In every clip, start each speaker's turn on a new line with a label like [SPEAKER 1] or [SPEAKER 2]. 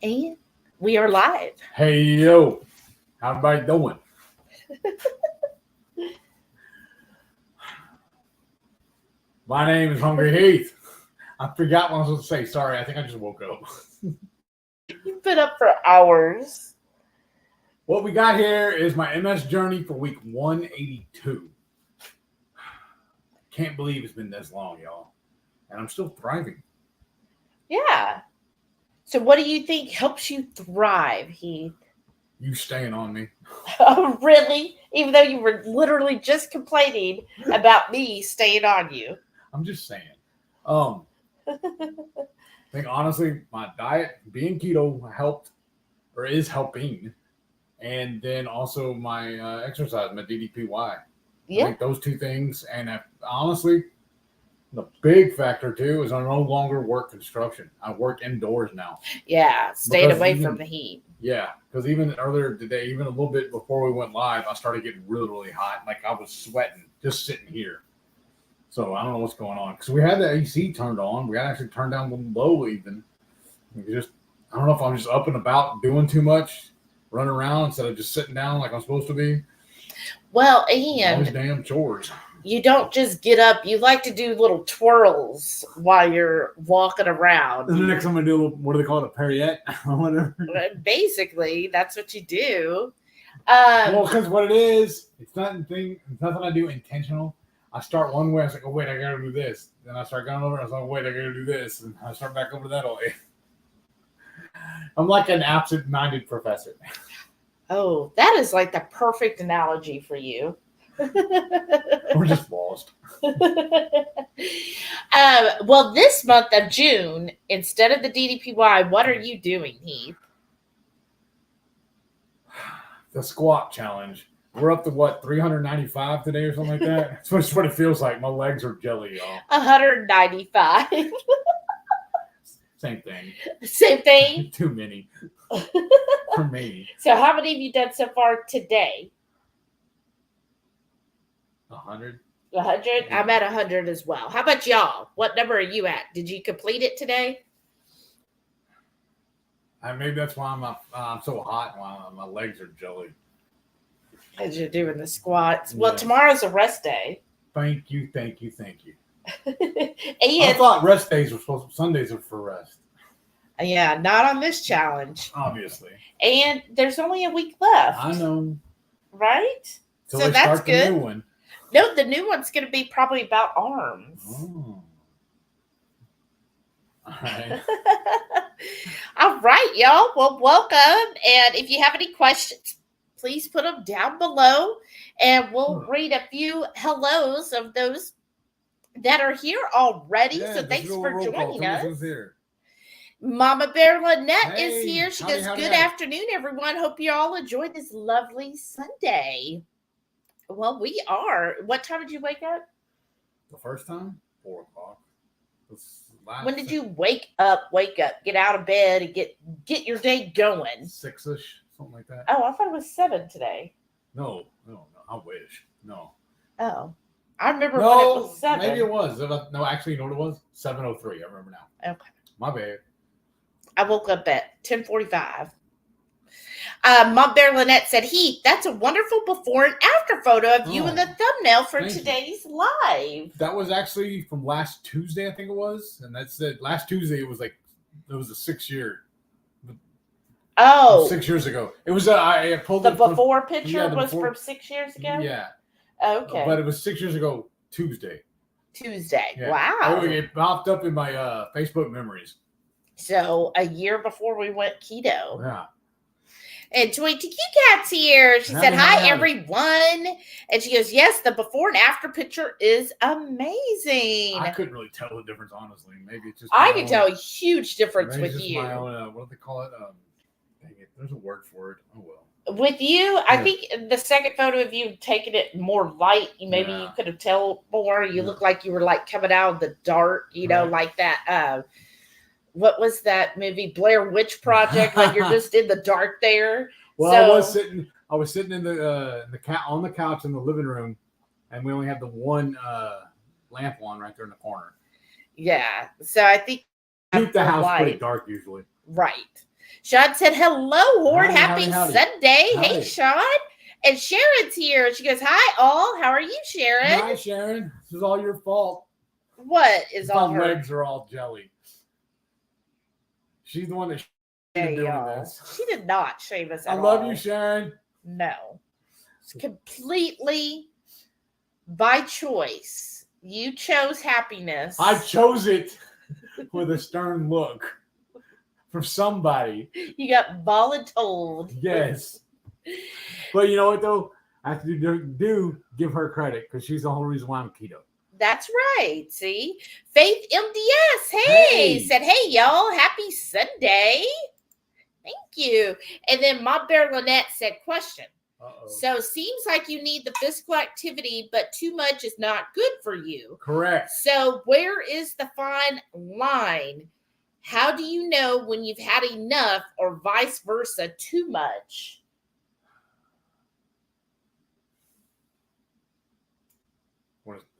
[SPEAKER 1] And we are live.
[SPEAKER 2] Hey, yo. How everybody doing? My name is Hungry Heath. I forgot what I was supposed to say. Sorry, I think I just woke up.
[SPEAKER 1] You've been up for hours.
[SPEAKER 2] What we got here is my MS journey for week 182. Can't believe it's been this long, y'all. And I'm still thriving.
[SPEAKER 1] Yeah. So what do you think helps you thrive, Heath?
[SPEAKER 2] You staying on me.
[SPEAKER 1] Oh, really? Even though you were literally just complaining about me staying on you.
[SPEAKER 2] I'm just saying. I think honestly, my diet, being keto, helped or is helping. And then also my exercise, my DDPY.
[SPEAKER 1] Yeah.
[SPEAKER 2] I think those two things. And honestly, the big factor too is I no longer work construction. I work indoors now.
[SPEAKER 1] Yeah. Stayed away from the heat.
[SPEAKER 2] Yeah, because even earlier today, even a little bit before we went live, I started getting really, really hot. Like I was sweating just sitting here. So I don't know what's going on because we had the AC turned on. We had actually turned down the low even. I don't know if I'm just up and about doing too much, running around instead of just sitting down like I'm supposed to be.
[SPEAKER 1] Well,
[SPEAKER 2] All these
[SPEAKER 1] and
[SPEAKER 2] damn chores.
[SPEAKER 1] you don't just get up. You like to do little twirls while you're walking around.
[SPEAKER 2] And the next time I do a little, what do they call it, a Perriette or whatever.
[SPEAKER 1] Basically, that's what you do.
[SPEAKER 2] Well, because what it is, it's nothing I do intentional. I start one way, I was like, oh wait, I gotta do this. Then I start going over, I was like, wait, I gotta do this, and I start back over that way. I'm like an absent-minded professor.
[SPEAKER 1] Oh, that is like the perfect analogy for you.
[SPEAKER 2] We're just lost.
[SPEAKER 1] Well, this month of June, instead of the DDPY, what are you doing, Heath?
[SPEAKER 2] The squat challenge. We're up to what, 395 today or something like that? That's what it feels like. My legs are jelly, y'all.
[SPEAKER 1] 195.
[SPEAKER 2] Same thing.
[SPEAKER 1] Same thing?
[SPEAKER 2] Too many. For me.
[SPEAKER 1] So how many have you done so far today?
[SPEAKER 2] 100.
[SPEAKER 1] 100?
[SPEAKER 2] Yeah.
[SPEAKER 1] I'm at 100 as well. How about y'all? What number are you at? Did you complete it today?
[SPEAKER 2] Maybe that's why I'm so hot. Why my legs are jelly.
[SPEAKER 1] As you're doing the squats.
[SPEAKER 2] Yeah.
[SPEAKER 1] Well, tomorrow's a rest day.
[SPEAKER 2] Thank you.
[SPEAKER 1] And
[SPEAKER 2] I thought rest days were Sundays are for rest.
[SPEAKER 1] Yeah, not on this challenge.
[SPEAKER 2] Obviously.
[SPEAKER 1] And there's only a week left.
[SPEAKER 2] I know.
[SPEAKER 1] Right?
[SPEAKER 2] So
[SPEAKER 1] that's
[SPEAKER 2] start
[SPEAKER 1] good.
[SPEAKER 2] The new one.
[SPEAKER 1] No, the new one's going to be probably about arms.
[SPEAKER 2] Oh. All right.
[SPEAKER 1] All right, y'all. Well, welcome. And if you have any questions, please put them down below. And we'll read a few hellos of those that are here already.
[SPEAKER 2] Yeah,
[SPEAKER 1] so thanks for joining us. Mama Bear Lynette is here. She goes, good afternoon, everyone. Hope you all enjoyed this lovely Sunday. Well, we are. What time did you wake up?
[SPEAKER 2] The first time? 4 o'clock.
[SPEAKER 1] When did you wake up? Get out of bed and get your day going.
[SPEAKER 2] 6-ish, something like that.
[SPEAKER 1] Oh, I thought it was 7 today.
[SPEAKER 2] No. I wish. No.
[SPEAKER 1] Oh. I remember when it was 7.
[SPEAKER 2] Maybe it was. No, actually, you know what it was? 7:03. I remember now.
[SPEAKER 1] Okay.
[SPEAKER 2] My bad.
[SPEAKER 1] I woke up at 10:45. Mom Bear Lynette said, Heath, that's a wonderful before and after photo of you in the thumbnail for today's live.
[SPEAKER 2] That was actually from last Tuesday, I think it was. And that's it. Last Tuesday, it was a 6 year.
[SPEAKER 1] Oh.
[SPEAKER 2] 6 years ago. It was, I pulled
[SPEAKER 1] the before picture was
[SPEAKER 2] before,
[SPEAKER 1] from 6 years ago?
[SPEAKER 2] Yeah.
[SPEAKER 1] Okay.
[SPEAKER 2] But it was 6 years ago, Tuesday.
[SPEAKER 1] Yeah. Wow.
[SPEAKER 2] It popped up in my Facebook memories.
[SPEAKER 1] So a year before we went keto.
[SPEAKER 2] Yeah.
[SPEAKER 1] And Joy Tiki Cat's here. She said, hi, everyone. And she goes, yes, the before and after picture is amazing.
[SPEAKER 2] I couldn't really tell the difference, honestly. Maybe it's just
[SPEAKER 1] I can tell a huge difference with you.
[SPEAKER 2] My own, what do they call it? Dang it, there's a word for it. Oh, well.
[SPEAKER 1] With you, I think the second photo of you taking it more light, maybe you could have told more. You look like you were like coming out of the dark, like that. What was that movie, Blair Witch Project, when you're just in the dark there?
[SPEAKER 2] Well,
[SPEAKER 1] so,
[SPEAKER 2] I was sitting in on the couch in the living room, and we only had the one lamp on right there in the corner.
[SPEAKER 1] Yeah, so I think
[SPEAKER 2] keep the house pretty dark usually.
[SPEAKER 1] Right. Sean said, hello, Horde. Happy
[SPEAKER 2] Howdy.
[SPEAKER 1] Sunday.
[SPEAKER 2] Howdy.
[SPEAKER 1] Hey, Sean. And Sharon's here. She goes, hi, all. How are you, Sharon?
[SPEAKER 2] Hi, Sharon. This is all your fault.
[SPEAKER 1] What is all
[SPEAKER 2] my
[SPEAKER 1] her?
[SPEAKER 2] legs are all jelly. She's the one that doing this.
[SPEAKER 1] She did not shave us at all.
[SPEAKER 2] I love you, Sharon.
[SPEAKER 1] No. It's completely by choice. You chose happiness.
[SPEAKER 2] I chose it with a stern look from somebody.
[SPEAKER 1] You got voluntold.
[SPEAKER 2] Yes. But you know what, though? I have to do give her credit because she's the whole reason why I'm keto.
[SPEAKER 1] That's right. See? Faith MDS. Hey. Said, hey, y'all. Happy Sunday. Thank you. And then Mom Bear Lynette said, question.
[SPEAKER 2] Uh-oh.
[SPEAKER 1] So seems like you need the physical activity, but too much is not good for you.
[SPEAKER 2] Correct.
[SPEAKER 1] So where is the fine line? How do you know when you've had enough or vice versa, too much?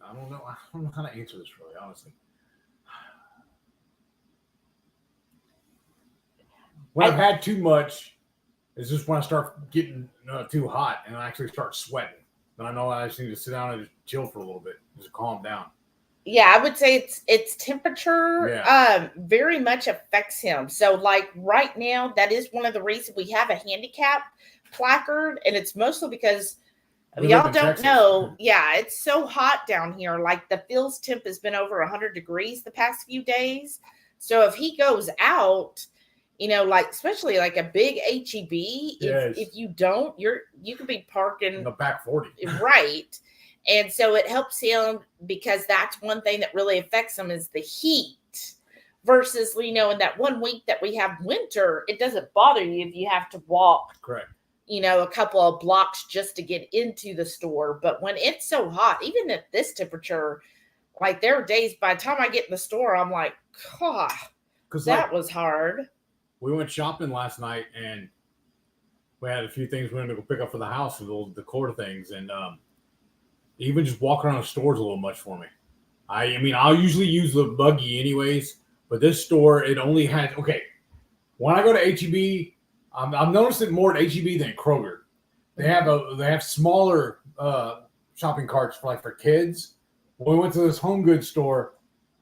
[SPEAKER 2] I don't know. I don't know how to answer this really, honestly. When I've had too much, it's just when I start getting too hot and I actually start sweating. Then I know I just need to sit down and just chill for a little bit, just calm down.
[SPEAKER 1] Yeah, I would say it's temperature.
[SPEAKER 2] Yeah.
[SPEAKER 1] Very much affects him. So like right now, that is one of the reasons we have a handicap placard, and it's mostly because y'all don't know. Yeah, it's so hot down here. Like the feels temp has been over 100 degrees the past few days. So if he goes out, like especially like a big HEB, if you don't, you could be parking
[SPEAKER 2] in the back 40.
[SPEAKER 1] Right. And so it helps him because that's one thing that really affects him is the heat versus, in that 1 week that we have winter, it doesn't bother you if you have to walk.
[SPEAKER 2] Correct.
[SPEAKER 1] A couple of blocks just to get into the store. But when it's so hot, even at this temperature, like there are days by the time I get in the store, I'm like, God, that was hard.
[SPEAKER 2] We went shopping last night and we had a few things we wanted to go pick up for the house, little decor things. And even just walking around the store is a little much for me. I mean, I'll usually use the buggy anyways, but this store, it only had, when I go to HEB, I've noticed it more at HEB than Kroger. They have smaller shopping carts for kids. When we went to this home goods store,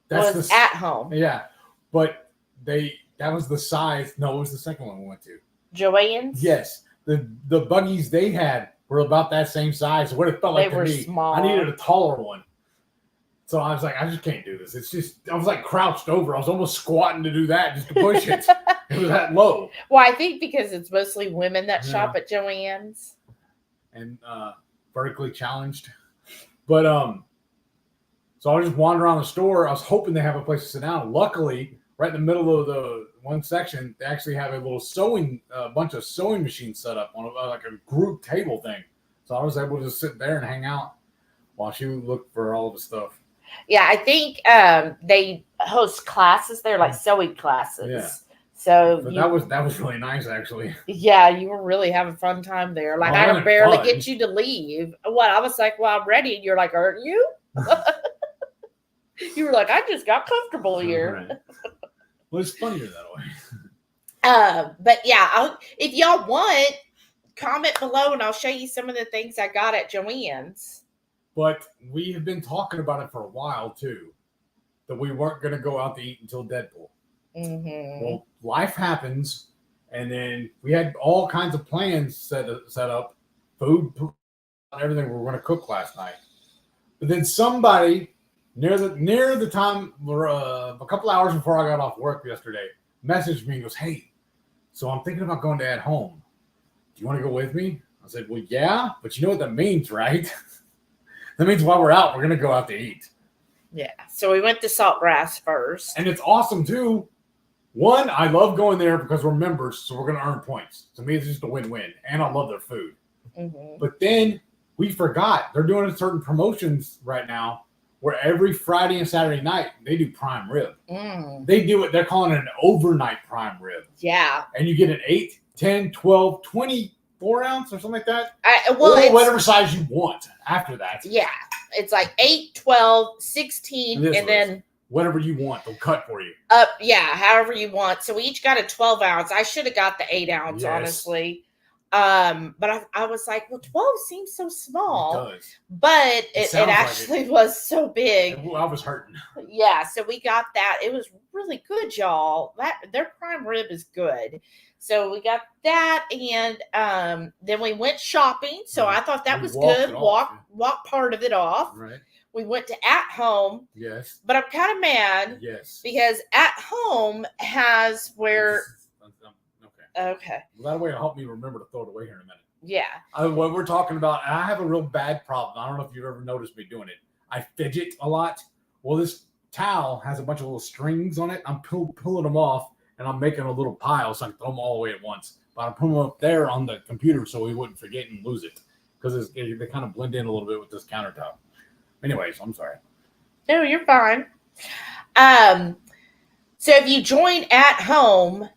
[SPEAKER 2] that's
[SPEAKER 1] at home.
[SPEAKER 2] Yeah, but that was the size. No, it was the second one we went to.
[SPEAKER 1] Joann's?
[SPEAKER 2] Yes, the buggies they had were about that same size. What it felt like to me,
[SPEAKER 1] small.
[SPEAKER 2] I needed a taller one. So I was like, I just can't do this. It's just, I was like crouched over. I was almost squatting to do that just to push it. It was that low.
[SPEAKER 1] Well, I think because it's mostly women that shop at Joann's.
[SPEAKER 2] And vertically challenged. But so I was just wandering around the store. I was hoping they have a place to sit down. Luckily, right in the middle of the one section, they actually have a little bunch of sewing machines set up on like a group table thing. So I was able to just sit there and hang out while she looked for all of the stuff.
[SPEAKER 1] Yeah, I think they host classes there, like sewing classes.
[SPEAKER 2] Yeah.
[SPEAKER 1] So
[SPEAKER 2] that was really nice, actually.
[SPEAKER 1] Yeah, you were really having a fun time there. Like I could barely get you to leave. What I was like, well, I'm ready, and you're like, aren't you? You were like, I just got comfortable here.
[SPEAKER 2] Right. Well, it's funnier that way.
[SPEAKER 1] But yeah, if y'all want, comment below, and I'll show you some of the things I got at Joann's.
[SPEAKER 2] But we have been talking about it for a while too, that we weren't going to go out to eat until Deadpool.
[SPEAKER 1] Mm-hmm.
[SPEAKER 2] Well, life happens, and then we had all kinds of plans set up, food, everything we were going to cook last night. But then somebody near the time, a couple hours before I got off work yesterday, messaged me and goes, "Hey, so I'm thinking about going to At Home. Do you want to go with me?" I said, "Well, yeah, but you know what that means, right?" That means while we're out, we're going to go out to eat.
[SPEAKER 1] Yeah. So we went to Saltgrass first.
[SPEAKER 2] And it's awesome, too. One, I love going there because we're members, so we're going to earn points. To me, it's just a win-win. And I love their food.
[SPEAKER 1] Mm-hmm.
[SPEAKER 2] But then we forgot. They're doing certain promotions right now where every Friday and Saturday night, they do prime rib.
[SPEAKER 1] Mm.
[SPEAKER 2] They do it. They're calling it an overnight prime rib.
[SPEAKER 1] Yeah.
[SPEAKER 2] And you get an 8, 10, 12, 24 ounce or something like that.
[SPEAKER 1] Or
[SPEAKER 2] whatever size you want after that.
[SPEAKER 1] Yeah. It's like 8, 12, 16, and then
[SPEAKER 2] whatever you want, they'll cut for you.
[SPEAKER 1] Yeah, however you want. So we each got a 12 ounce. I should have got the 8 ounce, honestly. But I was like, well, 12 seems so small.
[SPEAKER 2] It does.
[SPEAKER 1] But it actually was so big.
[SPEAKER 2] I was hurting.
[SPEAKER 1] Yeah, so we got that. It was really good, y'all. Their prime rib is good. So we got that, and then we went shopping. So I thought that was good. Walk part of it off.
[SPEAKER 2] Right.
[SPEAKER 1] We went to At Home.
[SPEAKER 2] Yes.
[SPEAKER 1] But I'm kind of mad.
[SPEAKER 2] Yes.
[SPEAKER 1] Because At Home has where. Okay.
[SPEAKER 2] Well, that way it'll help me remember to throw it away here in a minute.
[SPEAKER 1] Yeah.
[SPEAKER 2] What we're talking about, and I have a real bad problem. I don't know if you've ever noticed me doing it. I fidget a lot. Well, this towel has a bunch of little strings on it. I'm pulling them off, and I'm making a little pile so I can throw them all away at once. But I'm putting them up there on the computer so we wouldn't forget and lose it because they kind of blend in a little bit with this countertop. Anyways, I'm sorry.
[SPEAKER 1] No, you're fine. So if you join At Home,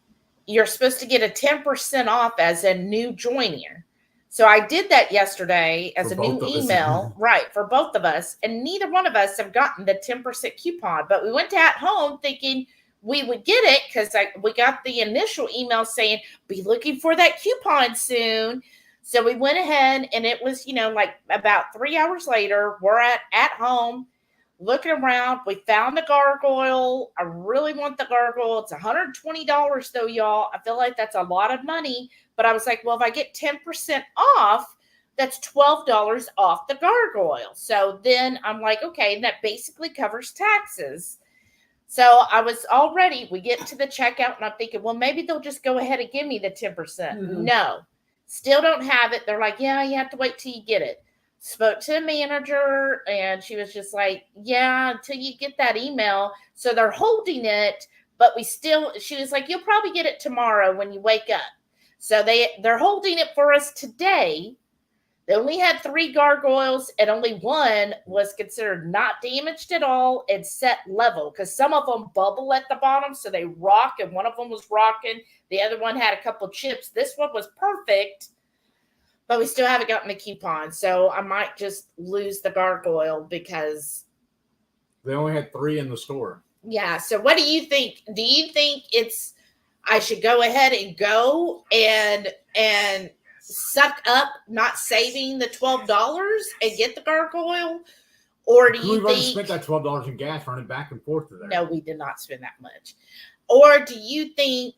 [SPEAKER 1] you're supposed to get a 10% off as a new joiner. So I did that yesterday as a new email, right, for both of us. And neither one of us have gotten the 10% coupon. But we went to At Home thinking we would get it because we got the initial email saying, be looking for that coupon soon. So we went ahead, and it was, like about 3 hours later, we're at Home looking around. We found the gargoyle. I really want the gargoyle. It's $120 though, y'all. I feel like that's a lot of money. But I was like, well, if I get 10% off, that's $12 off the gargoyle. So then I'm like, okay, that basically covers taxes. So I was all ready. We get to the checkout, and I'm thinking, well, maybe they'll just go ahead and give me the 10%. Mm-hmm. No, still don't have it. They're like, yeah, you have to wait till you get it. Spoke to the manager, and she was just like, yeah, until you get that email. So they're holding it, but she was like, you'll probably get it tomorrow when you wake up. So they're holding it for us today. They only had 3 gargoyles, and only one was considered not damaged at all and set level, because some of them bubble at the bottom, so they rock, and one of them was rocking. The other one had a couple chips. This one was perfect, but we still haven't gotten the coupon, so I might just lose the gargoyle because
[SPEAKER 2] they only had 3 in the store.
[SPEAKER 1] Yeah. So what do you think? Do you think I should go ahead and go and suck up not saving the $12 and get the gargoyle? Or do you think
[SPEAKER 2] we've spent that $12 in gas running back and forth to there?
[SPEAKER 1] No, we did not spend that much. Or do you think,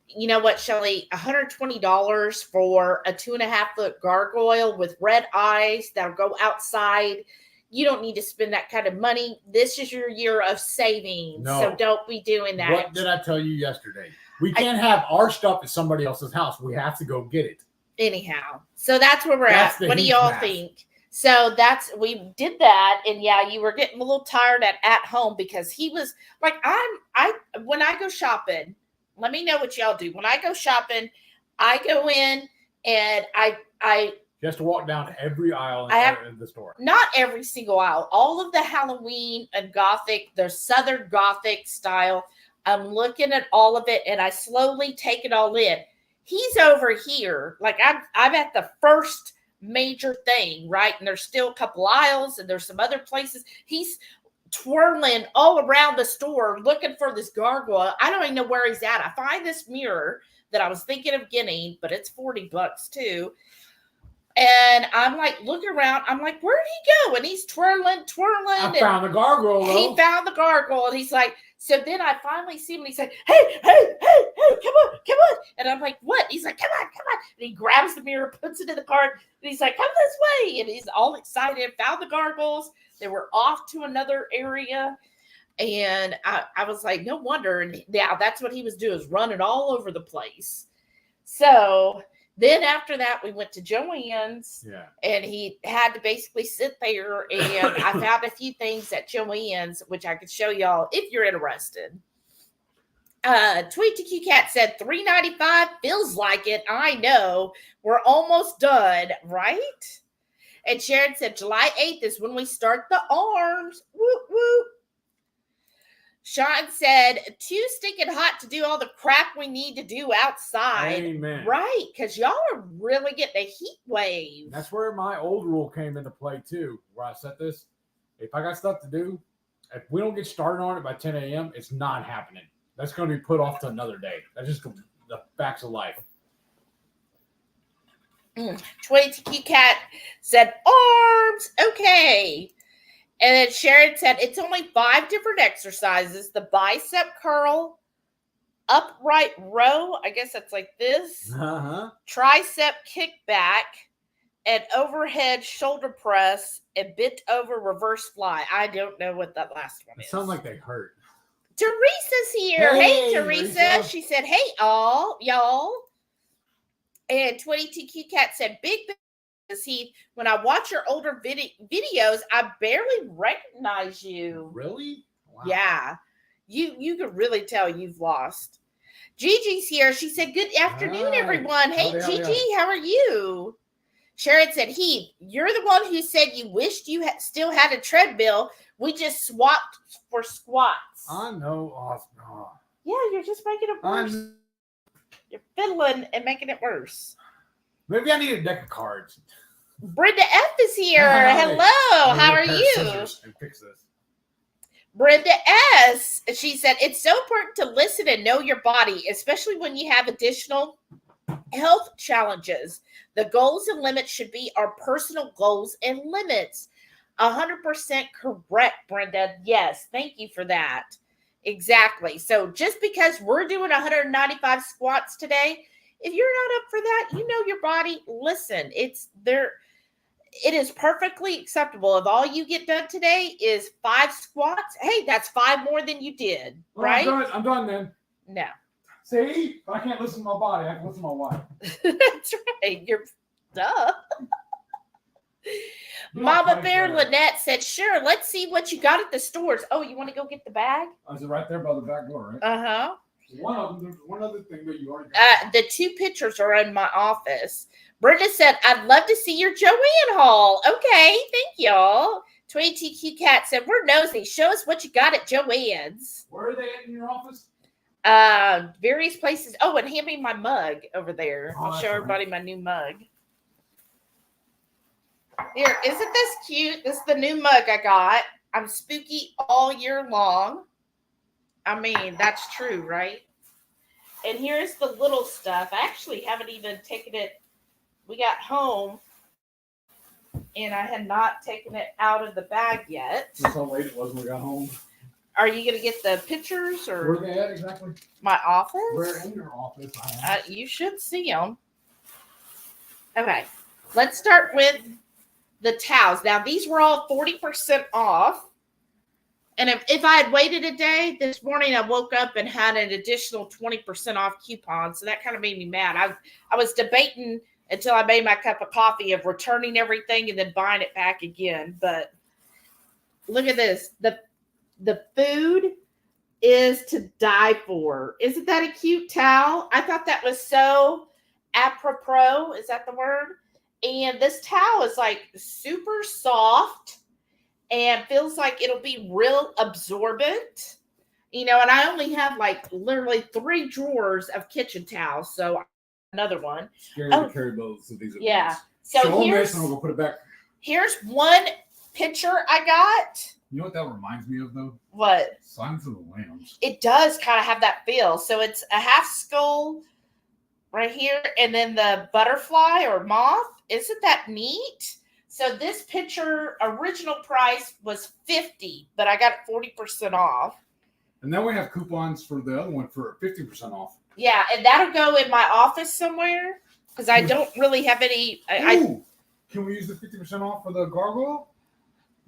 [SPEAKER 1] you know what, Shelly, $120 for a 2.5-foot gargoyle with red eyes that'll go outside? You don't need to spend that kind of money. This is your year of savings. No. So don't be doing that.
[SPEAKER 2] What did I tell you yesterday? We can't have our stuff at somebody else's house. We have to go get it. Anyhow.
[SPEAKER 1] So that's where we're at. What do y'all think? So we did that. And yeah, you were getting a little tired at home because he was like, when I go shopping, let me know what y'all do. When I go shopping, I go in and
[SPEAKER 2] you have to walk down every aisle in the store.
[SPEAKER 1] Not every single aisle. All of the Halloween and Gothic, the Southern Gothic style. I'm looking at all of it, and I slowly take it all in. He's over here. Like, I'm at the first major thing, right? And there's still a couple aisles, and there's some other places. He's twirling all around the store looking for this gargoyle. I don't even know where he's at. I find this mirror that I was thinking of getting, but it's $40 too. And I'm like looking around. I'm like, where'd he go? And he's twirling.
[SPEAKER 2] I found the gargoyle.
[SPEAKER 1] He found the gargoyle. And he's like, so then I finally see him. And he's like, hey, come on. And I'm like, what? He's like, come on. And he grabs the mirror, puts it in the cart. And he's like, come this way. And he's all excited. Found the gargoyles. They were off to another area. And I was like, no wonder. And yeah, that's what he was doing, is running all over the place. So then after that, we went to Joann's, and he had to basically sit there, and I found a few things at Joann's, which I could show y'all if you're interested. Tweet to QCat said $3.95 feels like it. I know. We're almost done, right? And Sharon said July 8th is when we start the arms. Whoop, whoop. Sean said, too stinking hot to do all the crap we need to do outside.
[SPEAKER 2] Amen.
[SPEAKER 1] Right, because y'all are really getting a heat wave.
[SPEAKER 2] That's where my old rule came into play, too, where I said this. If I got stuff to do, If we don't get started on it by 10 a.m., it's not happening. That's going to be put off to another day. That's just the facts of life.
[SPEAKER 1] 22 Cat said, arms, okay. And then Sharon said, it's only 5 different exercises. The bicep curl, upright row, I guess that's like this, tricep kickback, and overhead shoulder press, and bent over reverse fly. I don't know what that last one is.
[SPEAKER 2] It sounds like they hurt.
[SPEAKER 1] Teresa's here. Hey, Teresa.
[SPEAKER 2] Teresa.
[SPEAKER 1] She said, hey, y'all. And 22 Cat said, big Heath, when I watch your older videos, I barely recognize you.
[SPEAKER 2] Really? Wow.
[SPEAKER 1] Yeah. You could really tell you've lost. Gigi's here. She said, good afternoon, everyone. Hey, Gigi, how are you? Sharon said, Heath, you're the one who said you wished you still had a treadmill. We just swapped for squats.
[SPEAKER 2] I know. Oh.
[SPEAKER 1] Yeah, you're just making it worse. You're fiddling and making it worse.
[SPEAKER 2] Maybe I need a deck of cards.
[SPEAKER 1] Brenda F is here. Hello. How are you?
[SPEAKER 2] And fix this.
[SPEAKER 1] Brenda S. She said, it's so important to listen and know your body, especially when you have additional health challenges. The goals and limits should be our personal goals and limits. 100% correct, Brenda. Yes, thank you for that. Exactly. So just because we're doing 195 squats today, if you're not up for that, you know your body. Listen, it's there. It is perfectly acceptable. If all you get done today is 5 squats, hey, that's 5 more than you did, right?
[SPEAKER 2] I'm done then.
[SPEAKER 1] No.
[SPEAKER 2] See, if I can't listen to my body, I can listen to my wife.
[SPEAKER 1] That's right. You're duh. Mama Bear Lynette said, sure, let's see what you got at the stores. Oh, you want to go get the bag?
[SPEAKER 2] Oh, is it right there by the back door, right?
[SPEAKER 1] Uh-huh.
[SPEAKER 2] One of them, there's one other thing that you already got.
[SPEAKER 1] The 2 pictures are in my office. Brenda said, I'd love to see your Joanne haul. Okay, thank y'all. 22Q Cat said, we're nosy. Show us what you got at Joanne's.
[SPEAKER 2] Where are they at in your office?
[SPEAKER 1] Various places. Oh, and hand me my mug over there. I'll show everybody my new mug. Here, isn't this cute? This is the new mug I got. I'm spooky all year long. I mean, that's true, right? And here's the little stuff. I actually haven't even taken it. We got home, and I had not taken it out of the bag yet.
[SPEAKER 2] That's how late it was when we got home.
[SPEAKER 1] Are you going to get the pictures? Or
[SPEAKER 2] where are they at exactly?
[SPEAKER 1] My office?
[SPEAKER 2] Where in your office?
[SPEAKER 1] You should see them. Okay. Let's start with the towels. Now, these were all 40% off. And if I had waited a day, this morning I woke up and had an additional 20% off coupon. So that kind of made me mad. I was debating until I made my cup of coffee of returning everything and then buying it back again. But look at this. The food is to die for. Isn't that a cute towel? I thought that was so apropos. Is that the word? And this towel is like super soft and feels like it'll be real absorbent. You know, and I only have like literally 3 drawers of kitchen towels. So another one.
[SPEAKER 2] Scary to carry both of these.
[SPEAKER 1] Yeah. So
[SPEAKER 2] here's, and we'll put it back.
[SPEAKER 1] Here's one picture I got.
[SPEAKER 2] You know what that reminds me of, though?
[SPEAKER 1] What?
[SPEAKER 2] Silence of the Lambs.
[SPEAKER 1] It does kind of have that feel. So it's a half skull right here, and then the butterfly or moth. Isn't that neat? So this picture, original price was $50, but I got 40% off.
[SPEAKER 2] And then we have coupons for the other one for 50% off.
[SPEAKER 1] Yeah, and that'll go in my office somewhere because I don't really have any.
[SPEAKER 2] Can we use the 50% off for the gargoyle?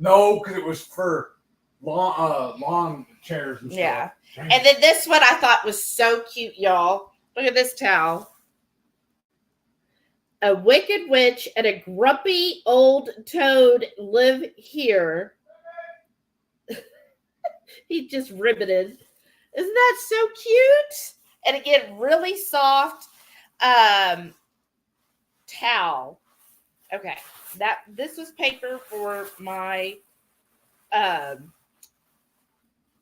[SPEAKER 2] No, because it was for lawn chairs and stuff.
[SPEAKER 1] Yeah. Dang. And then this one I thought was so cute, y'all. Look at this towel. A wicked witch and a grumpy old toad live here. He just ribbited. Isn't that so cute? And again, really soft towel. Okay. This was paper for my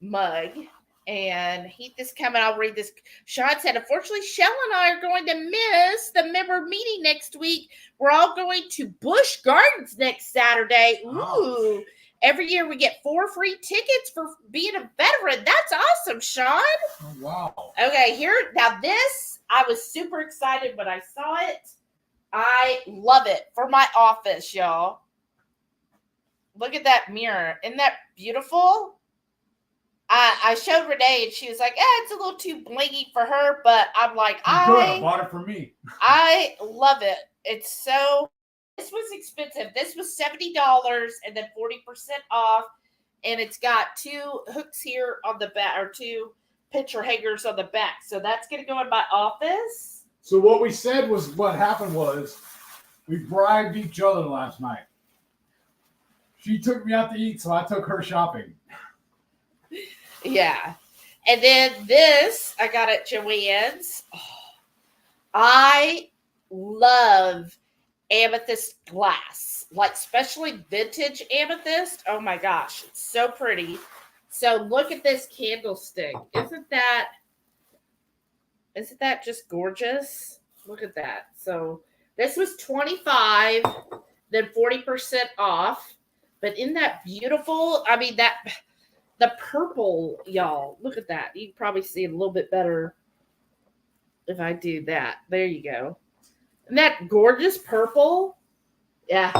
[SPEAKER 1] mug. And Heath is coming. I'll read this. Sean said, unfortunately, Shell and I are going to miss the member meeting next week. We're all going to Busch Gardens next Saturday. Ooh. Every year we get 4 free tickets for being a veteran. That's awesome, Sean.
[SPEAKER 2] Oh, wow.
[SPEAKER 1] Okay, now this, I was super excited when I saw it. I love it for my office, y'all. Look at that mirror. Isn't that beautiful? I showed Renee and she was like, it's a little too blingy for her, but I'm like,
[SPEAKER 2] I bought it for me.
[SPEAKER 1] I love it. This was expensive. This was $70 and then 40% off. And it's got 2 hooks here on the back, or 2 picture hangers on the back. So that's going to go in my office.
[SPEAKER 2] So what happened was we bribed each other last night. She took me out to eat, so I took her shopping.
[SPEAKER 1] Yeah. And then this I got at Joann's. Oh, I love amethyst glass, like especially vintage amethyst. Oh my gosh, it's so pretty. So look at this candlestick. Isn't that just gorgeous? Look at that. So this was $25, then 40% off. But isn't that beautiful? I mean, the purple, y'all. Look at that. You can probably see it a little bit better if I do that. There you go. Isn't that gorgeous purple? Yeah.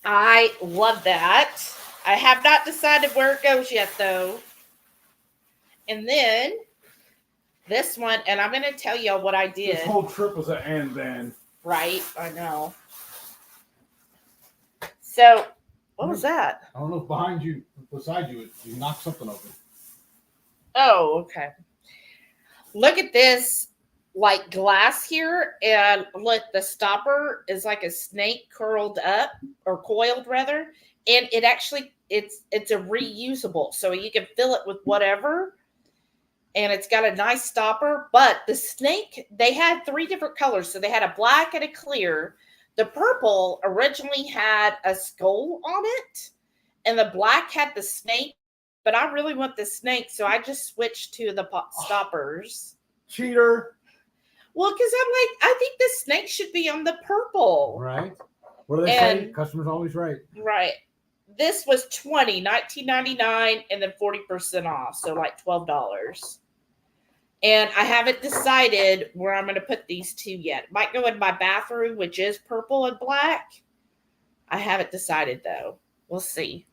[SPEAKER 1] I love that. I have not decided where it goes yet, though. And then this one, and I'm going to tell y'all what I did.
[SPEAKER 2] This whole trip was an and then.
[SPEAKER 1] Right, I know. So, what was that?
[SPEAKER 2] I don't know if beside you, you knocked something over.
[SPEAKER 1] Oh, okay. Look at this, like glass here, and look, the stopper is like a snake curled up, or coiled rather, and it actually, it's a reusable, so you can fill it with whatever, and it's got a nice stopper, but the snake, they had 3 different colors, so they had a black and a clear. The purple originally had a skull on it, and the black had the snake, but I really want the snake, so I just switched to the stoppers.
[SPEAKER 2] Cheater.
[SPEAKER 1] Well, because I'm like, I think the snake should be on the purple.
[SPEAKER 2] Right. What do they say? Customer's always right.
[SPEAKER 1] Right. This was $19.99, and then 40% off, so like $12. And I haven't decided where I'm going to put these 2 yet. Might go in my bathroom, which is purple and black. I haven't decided, though. We'll see.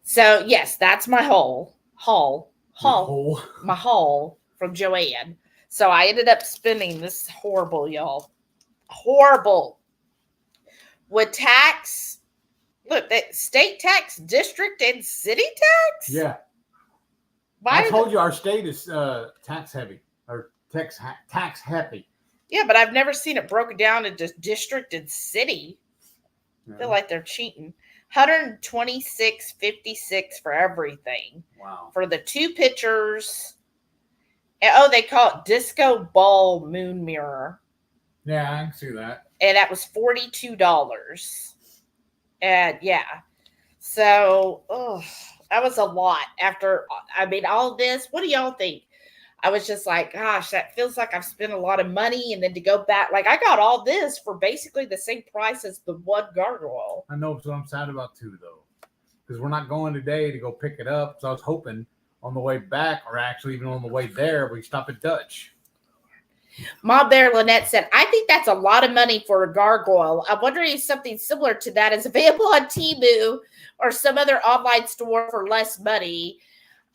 [SPEAKER 1] So, yes, that's my haul. My haul from Joann. So, I ended up spending this horrible, y'all. Horrible. With tax. Look, that state tax, district, and city tax?
[SPEAKER 2] Yeah. I told you our state is tax heavy, or tax happy.
[SPEAKER 1] Yeah, but I've never seen it broken down into district and city.
[SPEAKER 2] Yeah.
[SPEAKER 1] I feel like they're cheating. $126.56 for everything.
[SPEAKER 2] Wow.
[SPEAKER 1] For the 2 pictures. And, they call it disco ball moon mirror.
[SPEAKER 2] Yeah, I can see that.
[SPEAKER 1] And that was $42. And yeah. So, that was a lot after, all this. What do y'all think? I was just like, gosh, that feels like I've spent a lot of money. And then to go back, like I got all this for basically the same price as the one gargoyle.
[SPEAKER 2] I know, so I'm sad about too, though. Because we're not going today to go pick it up. So I was hoping on the way back, or actually even on the way there, we stop at Dutch.
[SPEAKER 1] Mom Bear Lynette said, I think that's a lot of money for a gargoyle. I'm wondering if something similar to that is available on Temu or some other online store for less money.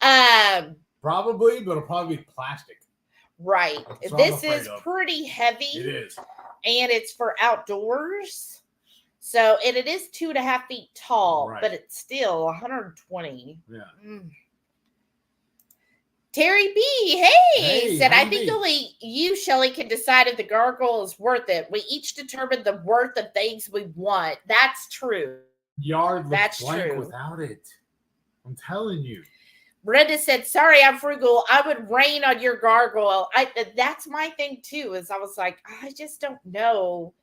[SPEAKER 2] Probably, but it'll probably be plastic.
[SPEAKER 1] Right.
[SPEAKER 2] So
[SPEAKER 1] this is pretty heavy.
[SPEAKER 2] It is.
[SPEAKER 1] And it's for outdoors. So, and it is 2.5 feet tall,
[SPEAKER 2] right.
[SPEAKER 1] But it's still 120.
[SPEAKER 2] Yeah.
[SPEAKER 1] Terry B, hey said, I think only you, Shelly, can decide if the gargoyle is worth it. We each determine the worth of things we want. That's true.
[SPEAKER 2] Yard looks blank without it. I'm telling you.
[SPEAKER 1] Brenda said, sorry, I'm frugal. I would rain on your gargoyle. That's my thing, too, is I was like, I just don't know.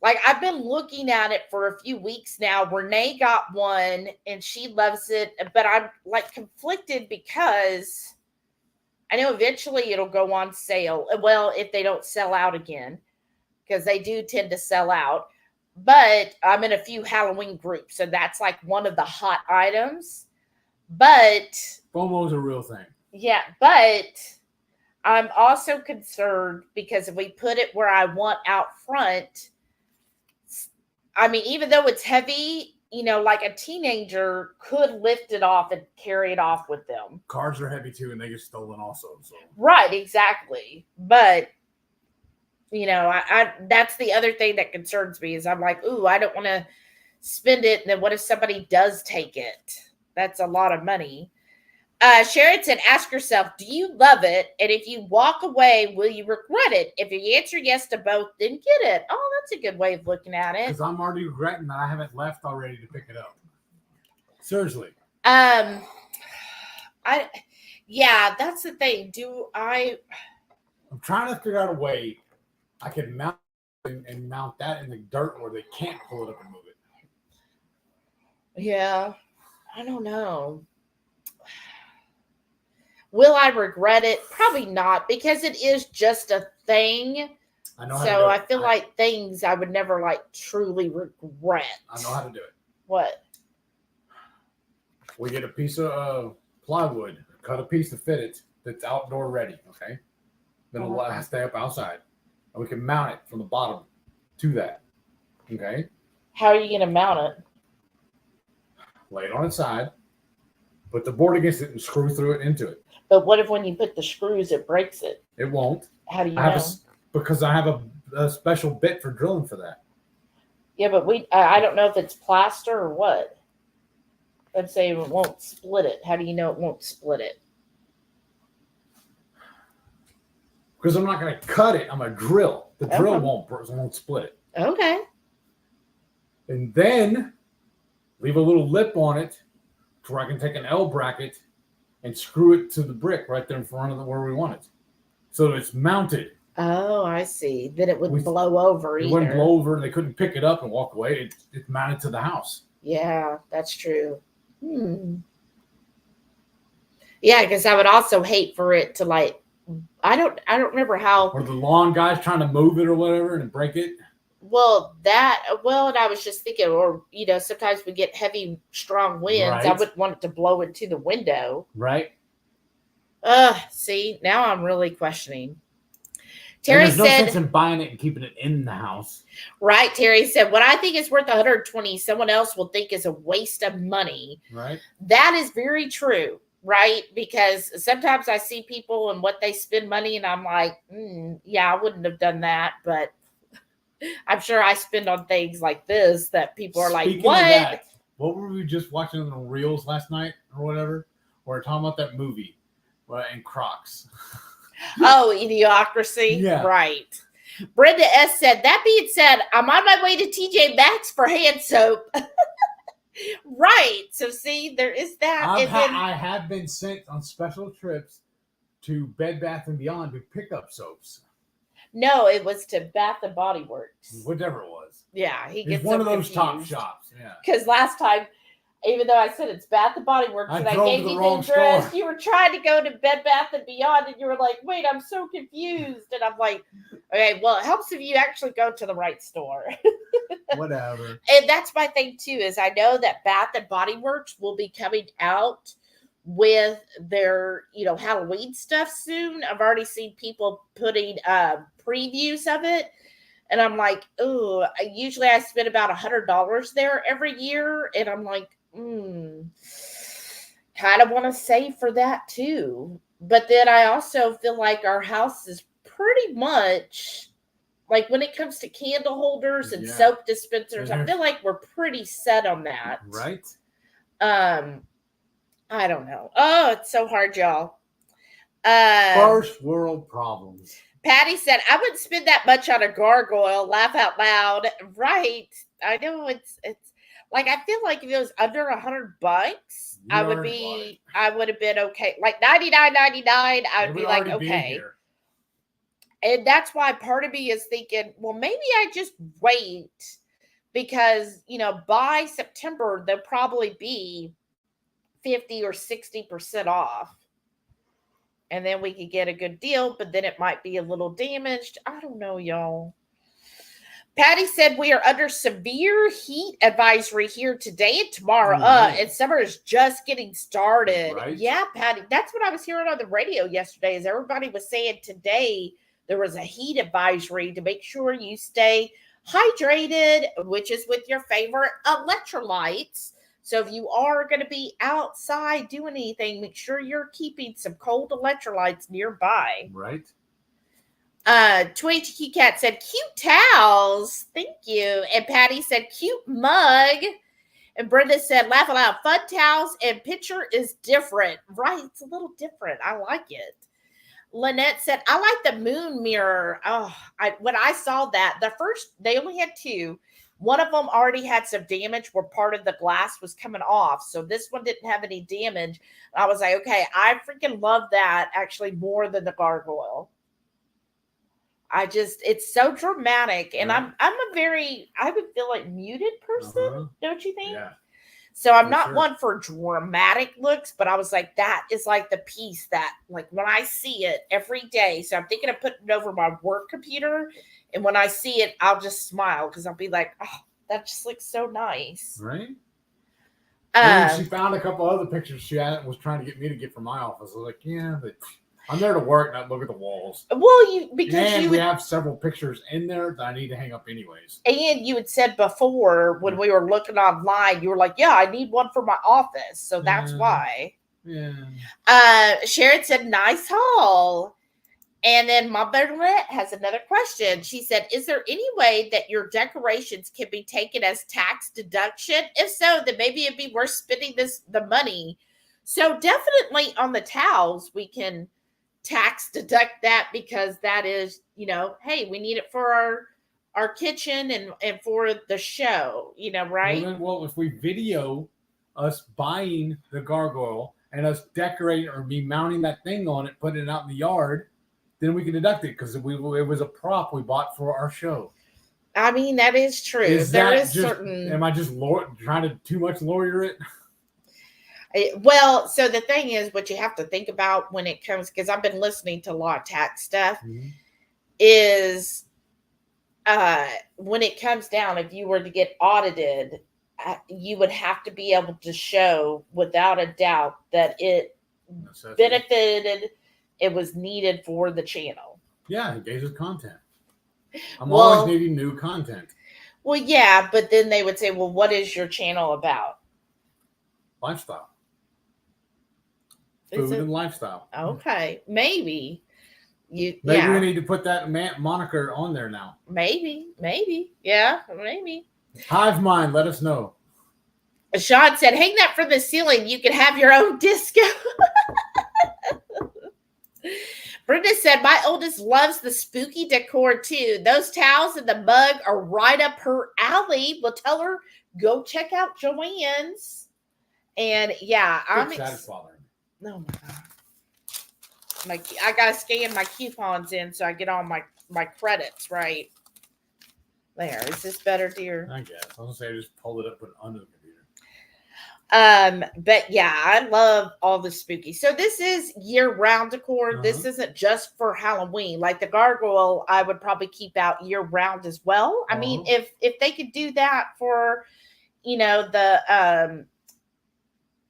[SPEAKER 1] Like, I've been looking at it for a few weeks now. Renee got one, and she loves it. But I'm, like, conflicted because I know eventually it'll go on sale. Well, if they don't sell out again, because they do tend to sell out. but I'm in a few Halloween groups, so that's like one of the hot items. But
[SPEAKER 2] FOMO is a real thing.
[SPEAKER 1] yeah, but I'm also concerned because if we put it where I want out front, I mean, even though it's heavy, like a teenager could lift it off and carry it off with them.
[SPEAKER 2] Cars are heavy too, and they get stolen also. So.
[SPEAKER 1] Right, exactly. But I that's the other thing that concerns me is I'm like, ooh, I don't want to spend it. And then what if somebody does take it? That's a lot of money. Sharon said, ask yourself, do you love it? And if you walk away, will you regret it? If you answer yes to both, then get it. Oh, that's a good way of looking at it.
[SPEAKER 2] Because I'm already regretting that I haven't left already to pick it up. Seriously.
[SPEAKER 1] Yeah, that's the thing.
[SPEAKER 2] I'm trying to figure out a way I can mount and mount that in the dirt where they can't pull it up and move it.
[SPEAKER 1] Yeah, I don't know. Will I regret it? Probably not, because it is just a thing.
[SPEAKER 2] I know.
[SPEAKER 1] So I feel like things I would never like truly regret.
[SPEAKER 2] I know how to do it.
[SPEAKER 1] What?
[SPEAKER 2] We get a piece of plywood, cut a piece to fit it that's outdoor ready. Okay, then it'll have to stay up outside, and we can mount it from the bottom to that. Okay.
[SPEAKER 1] How are you going to mount it?
[SPEAKER 2] Lay it on its side, put the board against it, and screw through it into it.
[SPEAKER 1] But what if when you put the screws, it breaks it?
[SPEAKER 2] It won't.
[SPEAKER 1] How do you know?
[SPEAKER 2] Because I have a special bit for drilling for that.
[SPEAKER 1] Yeah, but I don't know if it's plaster or what. Let's say it won't split it. How do you know it won't split it?
[SPEAKER 2] Because I'm not going to cut it. I'm going to drill. The drill won't split it.
[SPEAKER 1] Okay.
[SPEAKER 2] And then leave a little lip on it to where I can take an L bracket and screw it to the brick right there in front of where we want it. So that it's mounted.
[SPEAKER 1] Oh, I see. Then it wouldn't blow over either.
[SPEAKER 2] It wouldn't blow over. They couldn't pick it up and walk away. It's mounted to the house.
[SPEAKER 1] Yeah, that's true. Yeah, because I would also hate for it to like, I don't remember how.
[SPEAKER 2] Or the lawn guys trying to move it or whatever and break it.
[SPEAKER 1] And I was just thinking, or, sometimes we get heavy, strong winds. Right. I wouldn't want it to blow into the window.
[SPEAKER 2] Right.
[SPEAKER 1] See, now I'm really questioning.
[SPEAKER 2] Terry said, no sense in buying it and keeping it in the house.
[SPEAKER 1] Right. Terry said, what I think is worth $120, someone else will think is a waste of money.
[SPEAKER 2] Right.
[SPEAKER 1] That is very true. Right. Because sometimes I see people and what they spend money and I'm like, yeah, I wouldn't have done that. But I'm sure I spend on things like this that people are like, what? Of that,
[SPEAKER 2] what were we just watching on the reels last night or whatever? We're talking about that movie and Crocs.
[SPEAKER 1] Oh, Idiocracy.
[SPEAKER 2] Yeah.
[SPEAKER 1] Right. Brenda S. said, that being said, I'm on my way to TJ Maxx for hand soap. Right. So see, there is that.
[SPEAKER 2] I have been sent on special trips to Bed Bath & Beyond to pick up soaps.
[SPEAKER 1] No, it was to Bath and Body Works.
[SPEAKER 2] Whatever it was.
[SPEAKER 1] Yeah, he gets
[SPEAKER 2] one of those top shops. Yeah.
[SPEAKER 1] Because last time, even though I said it's Bath and Body Works, and I gave you the address, you were trying to go to Bed Bath and Beyond, and you were like, "Wait, I'm so confused." And I'm like, "Okay, well, it helps if you actually go to the right store."
[SPEAKER 2] Whatever.
[SPEAKER 1] And that's my thing too. Is I know that Bath and Body Works will be coming out with their Halloween stuff soon. I've already seen people putting previews of it, and I'm like, oh, usually I spend about $100 there every year, and I'm like, kind of want to save for that too. But then I also feel like our house is pretty much like, when it comes to candle holders and soap dispensers, I feel like we're pretty set on that.
[SPEAKER 2] Right.
[SPEAKER 1] I don't know. Oh, it's so hard, y'all.
[SPEAKER 2] First world problems.
[SPEAKER 1] Patty said, I wouldn't spend that much on a gargoyle. Laugh out loud. Right. I know it's like, I feel like if it was under $100, I would have been okay. Like $99.99, I would be like, okay. And that's why part of me is thinking, well, maybe I just wait because, by September, they'll probably be 50 or 60% off. And then we could get a good deal, but then it might be a little damaged. I don't know, y'all. Patty said we are under severe heat advisory here today and tomorrow.
[SPEAKER 2] Right.
[SPEAKER 1] And summer is just getting started.
[SPEAKER 2] Right.
[SPEAKER 1] Yeah, Patty. That's what I was hearing on the radio yesterday. Is everybody was saying today there was a heat advisory to make sure you stay hydrated, which is with your favorite electrolytes. So if you are going to be outside doing anything, make sure you're keeping some cold electrolytes nearby.
[SPEAKER 2] Right.
[SPEAKER 1] 22 Cat said cute towels. Thank you. And Patty said cute mug. And Brenda said laugh aloud. Fun towels and picture is different. Right. It's a little different. I like it. Lynette said, I like the moon mirror. Oh, when I saw that, they only had two. One of them already had some damage where part of the glass was coming off. So this one didn't have any damage. I was like, okay, I freaking love that actually more than the gargoyle. It's so dramatic. And
[SPEAKER 2] Right.
[SPEAKER 1] I would feel like muted person, don't you think?
[SPEAKER 2] Yeah.
[SPEAKER 1] So I'm not one for dramatic looks, but I was like, that is like the piece that, like, when I see it every day. So I'm thinking of putting it over my work computer. And when I see it, I'll just smile because I'll be like, oh, that just looks so nice.
[SPEAKER 2] Right. And she found a couple other pictures she was trying to get me to get from my office. I was like, yeah, but I'm there to work, not look at the walls.
[SPEAKER 1] Well, we
[SPEAKER 2] have several pictures in there that I need to hang up anyways.
[SPEAKER 1] And you had said before when we were looking online, you were like, yeah, I need one for my office. So that's why.
[SPEAKER 2] Yeah.
[SPEAKER 1] Sharon said, nice haul. And then Mother Lynette has another question. She said, is there any way that your decorations can be taken as tax deduction? If so, then maybe it'd be worth spending the money. So definitely on the towels, we can tax deduct that because that is, hey, we need it for our kitchen and for the show, right?
[SPEAKER 2] Well, if we video us buying the gargoyle and us decorating or me mounting that thing on it, putting it out in the yard, then we can deduct it because it was a prop we bought for our show.
[SPEAKER 1] I mean, that is true.
[SPEAKER 2] Am I just trying to too much lawyer it?
[SPEAKER 1] Well, so the thing is, what you have to think about when it comes, because I've been listening to a lot of tax stuff, is when it comes down, if you were to get audited, you would have to be able to show without a doubt that it benefited, it was needed for the channel.
[SPEAKER 2] Yeah, it gave us content. I'm always needing new content.
[SPEAKER 1] Well, yeah, but then they would say, well, what is your channel about?
[SPEAKER 2] Lifestyle. Food and lifestyle.
[SPEAKER 1] Okay, maybe.
[SPEAKER 2] We need to put that moniker on there now.
[SPEAKER 1] Maybe. Yeah, maybe.
[SPEAKER 2] Hive Mind, let us know.
[SPEAKER 1] Sean said, hang that from the ceiling. You can have your own disco. Brenda said, my oldest loves the spooky decor too. Those towels and the mug are right up her alley. We'll tell her, go check out Joanne's. And yeah, I'm
[SPEAKER 2] satisfying.
[SPEAKER 1] Oh my God. I got to scan my coupons in so I get all my credits, right? There. Is this better, dear?
[SPEAKER 2] I guess. I was going to say I just pulled it up, put it under the computer.
[SPEAKER 1] But yeah, I love all the spooky. So this is year-round decor. This isn't just for Halloween. Like the gargoyle, I would probably keep out year-round as well. I mean, if they could do that for, the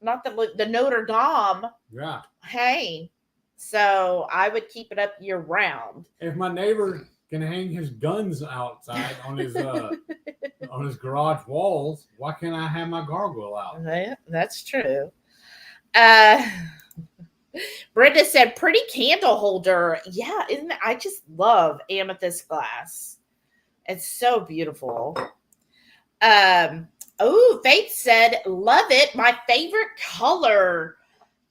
[SPEAKER 1] not the Notre Dame.
[SPEAKER 2] Yeah.
[SPEAKER 1] Hey, so I would keep it up year round.
[SPEAKER 2] If my neighbor can hang his guns outside on his on his garage walls, why can't I have my gargoyle out?
[SPEAKER 1] Yeah, that's true. Brenda said, pretty candle holder. Yeah, isn't it? I just love amethyst glass. It's so beautiful. Oh, Faith said, love it. My favorite color.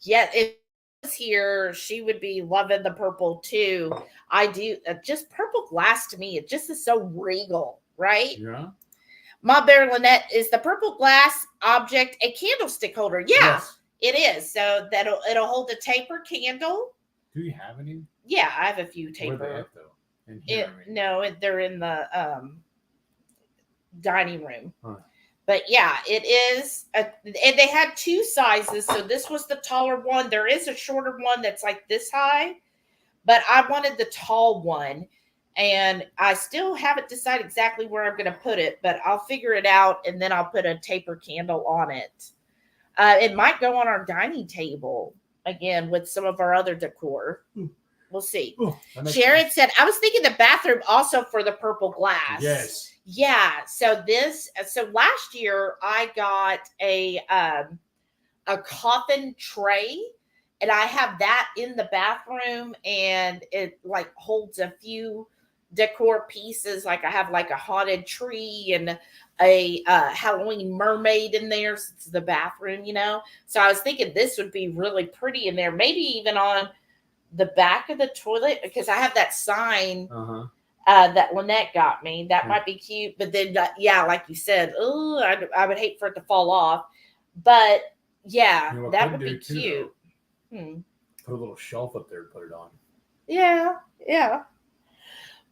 [SPEAKER 1] Yeah, if it was here, she would be loving the purple too. I do. Just purple glass to me, it just is so regal, right?
[SPEAKER 2] Yeah.
[SPEAKER 1] My Bear Lynette, is the purple glass object a candlestick holder? Yeah, yes. It is. So it'll hold a taper candle.
[SPEAKER 2] Do you have any?
[SPEAKER 1] Yeah, I have a few taper.
[SPEAKER 2] Where are they at, though? In here,
[SPEAKER 1] no, they're in the dining room.
[SPEAKER 2] Huh.
[SPEAKER 1] But yeah, it is. And they had two sizes. So this was the taller one. There is a shorter one that's like this high. But I wanted the tall one. and I still haven't decided exactly where I'm going to put it, but I'll figure it out, and then I'll put a taper candle on it. It might go on our dining table again with some of our other decor. We'll see.
[SPEAKER 2] Oh,
[SPEAKER 1] Sharon said, I was thinking the bathroom also for the purple glass.
[SPEAKER 2] Yes.
[SPEAKER 1] Yeah. So last year I got a coffin tray, and I have that in the bathroom, and it like holds a few decor pieces. Like I have like a haunted tree and a Halloween mermaid in there since it's the bathroom, So I was thinking this would be really pretty in there, maybe even on the back of the toilet, because I have that sign that Lynette got me. That might be cute, but then like you said, I would hate for it to fall off. But yeah, that would be cute.
[SPEAKER 2] Put a little shelf up there to put it on.
[SPEAKER 1] Yeah.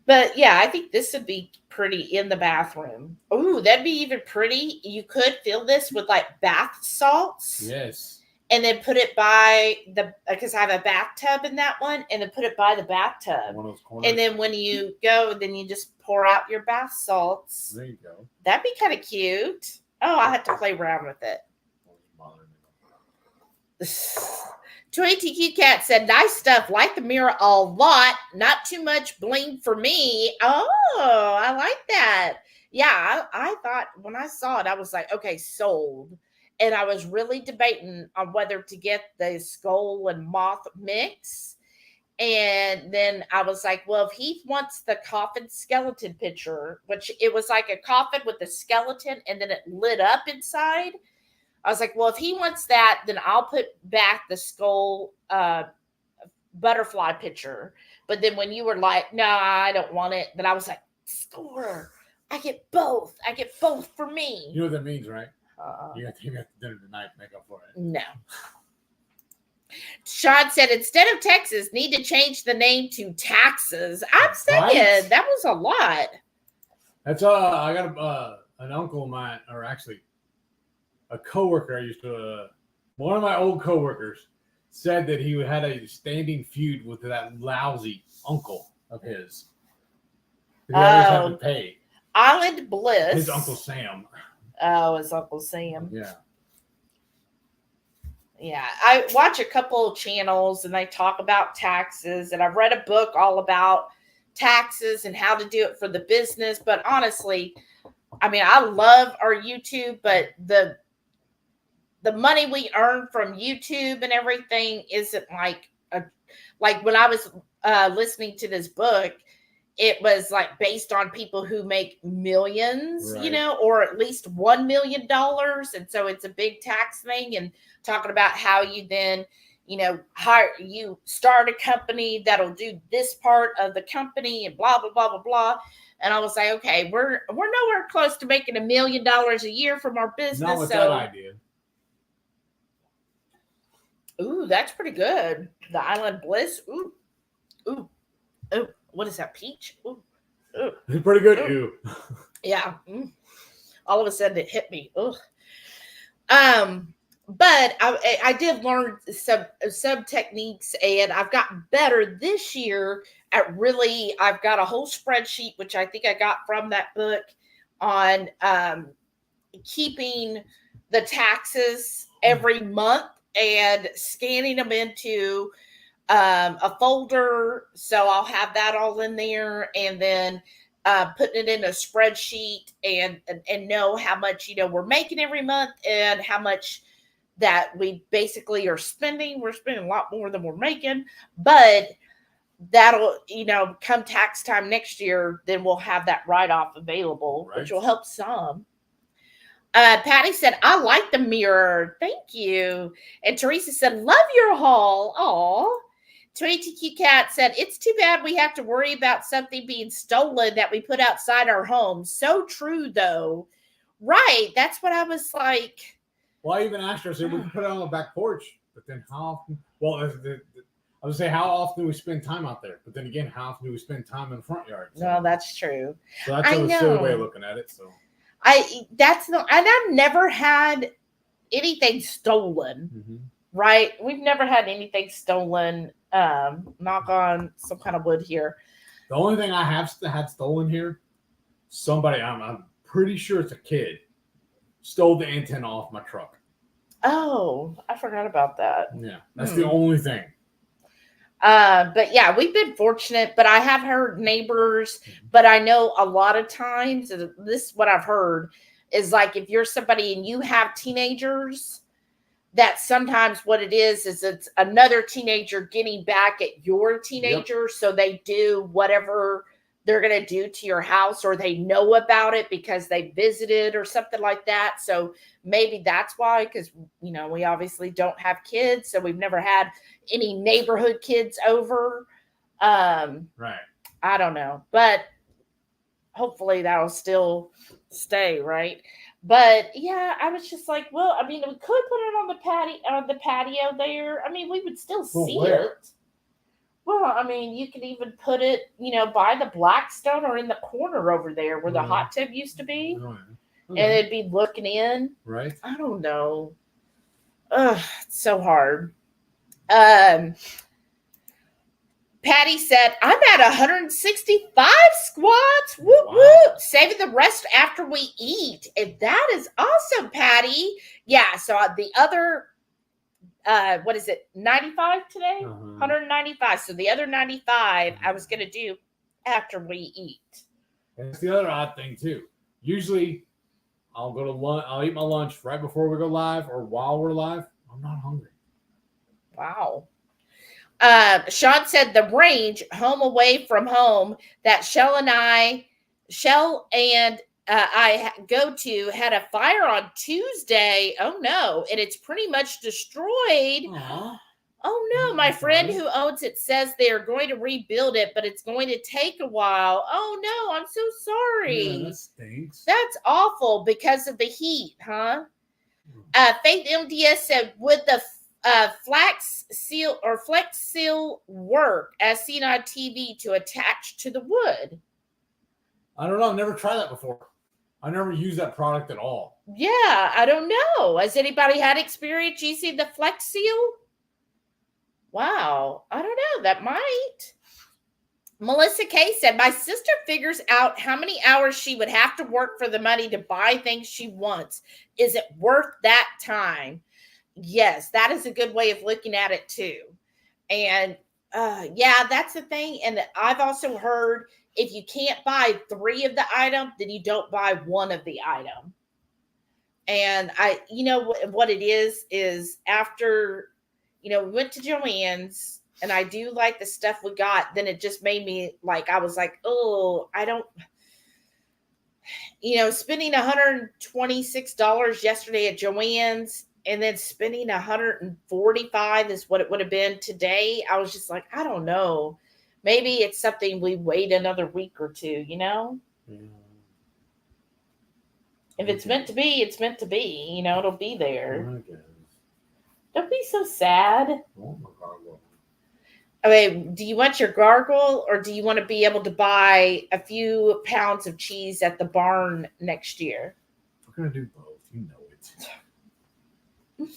[SPEAKER 1] But yeah, I think this would be pretty in the bathroom. Ooh, that'd be even pretty. You could fill this with like bath salts.
[SPEAKER 2] Yes.
[SPEAKER 1] And then put it by because I have a bathtub in that one, and then put it by the bathtub.
[SPEAKER 2] One of those corners.
[SPEAKER 1] And then when you go, then you just pour out your bath salts.
[SPEAKER 2] There you go.
[SPEAKER 1] That'd be kind of cute. Oh, I have to play around with it. 20TQ Cat said, nice stuff. Like the mirror a lot. Not too much bling for me. Oh, I like that. Yeah, I thought when I saw it, I was like, okay, sold. And I was really debating on whether to get the skull and moth mix. And then I was like, well, if Heath wants the coffin skeleton picture, which it was like a coffin with a skeleton and then it lit up inside. I was like, well, if he wants that, then I'll put back the skull butterfly picture. But then when you were like, no, I don't want it, then I was like, score. I get both. I get both for me.
[SPEAKER 2] You know what that means, right? You have to dinner tonight to make up for it.
[SPEAKER 1] No. Sean said, instead of Texas, need to change the name to taxes. I'm saying that was a lot.
[SPEAKER 2] That's I got an uncle of mine, or actually a coworker I used to, one of my old coworkers said that he had a standing feud with that lousy uncle of his. He always had to pay.
[SPEAKER 1] Island Bliss.
[SPEAKER 2] His Uncle Sam.
[SPEAKER 1] Oh, his Uncle Sam.
[SPEAKER 2] Yeah.
[SPEAKER 1] Yeah. I watch a couple of channels and they talk about taxes, and I've read a book all about taxes and how to do it for the business. But honestly, I mean, I love our YouTube, but the money we earn from YouTube and everything isn't like when I was listening to this book, it was like based on people who make millions,
[SPEAKER 2] right,
[SPEAKER 1] or at least $1 million. And so it's a big tax thing, and talking about how you then, you start a company that'll do this part of the company and blah, blah, blah, blah, blah. And I was like, okay, we're nowhere close to making $1 million a year from our business.
[SPEAKER 2] Not with that idea.
[SPEAKER 1] Ooh, that's pretty good. The Island Bliss. Ooh. What is that? Peach? Ooh.
[SPEAKER 2] It's pretty good. Ooh.
[SPEAKER 1] Yeah. All of a sudden it hit me. Ugh. But I did learn some techniques, and I've gotten better this year at I've got a whole spreadsheet, which I think I got from that book, on keeping the taxes every month and scanning them into a folder. So I'll have that all in there, and then putting it in a spreadsheet and know how much, we're making every month and how much that we basically are spending. We're spending a lot more than we're making, but that'll, come tax time next year, then we'll have that write-off available, right, which will help some. Patty said, I like the mirror. Thank you. And Teresa said, love your haul. Aw. 20TQ Cat said, it's too bad we have to worry about something being stolen that we put outside our home. So true, though. Right. That's what I was like.
[SPEAKER 2] Well, I even asked her, I said, we can put it on the back porch. But then how often? Well, I would say, how often do we spend time out there? But then again, how often do we spend time in the front yard? So,
[SPEAKER 1] no, that's true.
[SPEAKER 2] So that's a silly way of looking at it. So
[SPEAKER 1] and I've never had anything stolen.
[SPEAKER 2] Mm-hmm. Right?
[SPEAKER 1] We've never had anything stolen. Knock on some kind of wood here.
[SPEAKER 2] The only thing I have had stolen here, somebody, I'm pretty sure it's a kid, stole the antenna off my truck.
[SPEAKER 1] Oh, I forgot about that.
[SPEAKER 2] Yeah, that's the only thing.
[SPEAKER 1] But yeah, we've been fortunate, but I have heard neighbors, but I know a lot of times, this is what I've heard, is like if you're somebody and you have teenagers, that sometimes what it is it's another teenager getting back at your teenager. Yep. So they do whatever they're going to do to your house, or they know about it because they visited or something like that. So maybe that's why, because, we obviously don't have kids. So we've never had any neighborhood kids over.
[SPEAKER 2] Right.
[SPEAKER 1] I don't know, but hopefully that'll still stay, right? But yeah, I was just like, well, I mean, we could put it on the patio there. I mean, we would still see it. Well, I mean, you could even put it, by the Blackstone or in the corner over there where the hot tub used to be. And it'd be looking in.
[SPEAKER 2] Right.
[SPEAKER 1] I don't know. Ugh, it's so hard. Patty said, I'm at 165 squats. Whoop, whoop. Saving the rest after we eat. And that is awesome, Patty. Yeah, so the other, 95 today? 195. So the other 95 I was going to do after we eat.
[SPEAKER 2] That's the other odd thing, too. Usually, I'll go to lunch. I'll eat my lunch right before we go live or while we're live. I'm not hungry.
[SPEAKER 1] Wow. Sean said the range, home away from home, that Shell and I go to had a fire on Tuesday. Oh no, and it's pretty much destroyed.
[SPEAKER 2] Aww.
[SPEAKER 1] Oh no, my friend who owns it says they are going to rebuild it, but it's going to take a while. Oh no, I'm so sorry.
[SPEAKER 2] Yeah, that stinks.
[SPEAKER 1] That's awful because of the heat, huh? Faith MDS said, would the flex seal work as seen on TV to attach to the wood?
[SPEAKER 2] I don't know. I've never tried that before. I never used that product at all.
[SPEAKER 1] Yeah, I don't know. Has anybody had experience using the Flex Seal? Wow, I don't know. That might. Melissa K said, my sister figures out how many hours she would have to work for the money to buy things she wants. Is it worth that time? Yes, that is a good way of looking at it too. And yeah, that's the thing. And I've also heard if you can't buy 3 of the item, then you don't buy 1 of the item. And what it is after, we went to Joann's and I do like the stuff we got, then it just made me like, I was like, oh, I don't, spending $126 yesterday at Joann's and then spending $145 is what it would have been today. I was just like, I don't know. Maybe it's something we wait another week or 2, Yeah. If it's meant to be, it's meant to be. It'll be there. Don't be so sad. I mean, do you want your gargle or do you want to be able to buy a few pounds of cheese at the barn next year?
[SPEAKER 2] We're going to do both. You know it.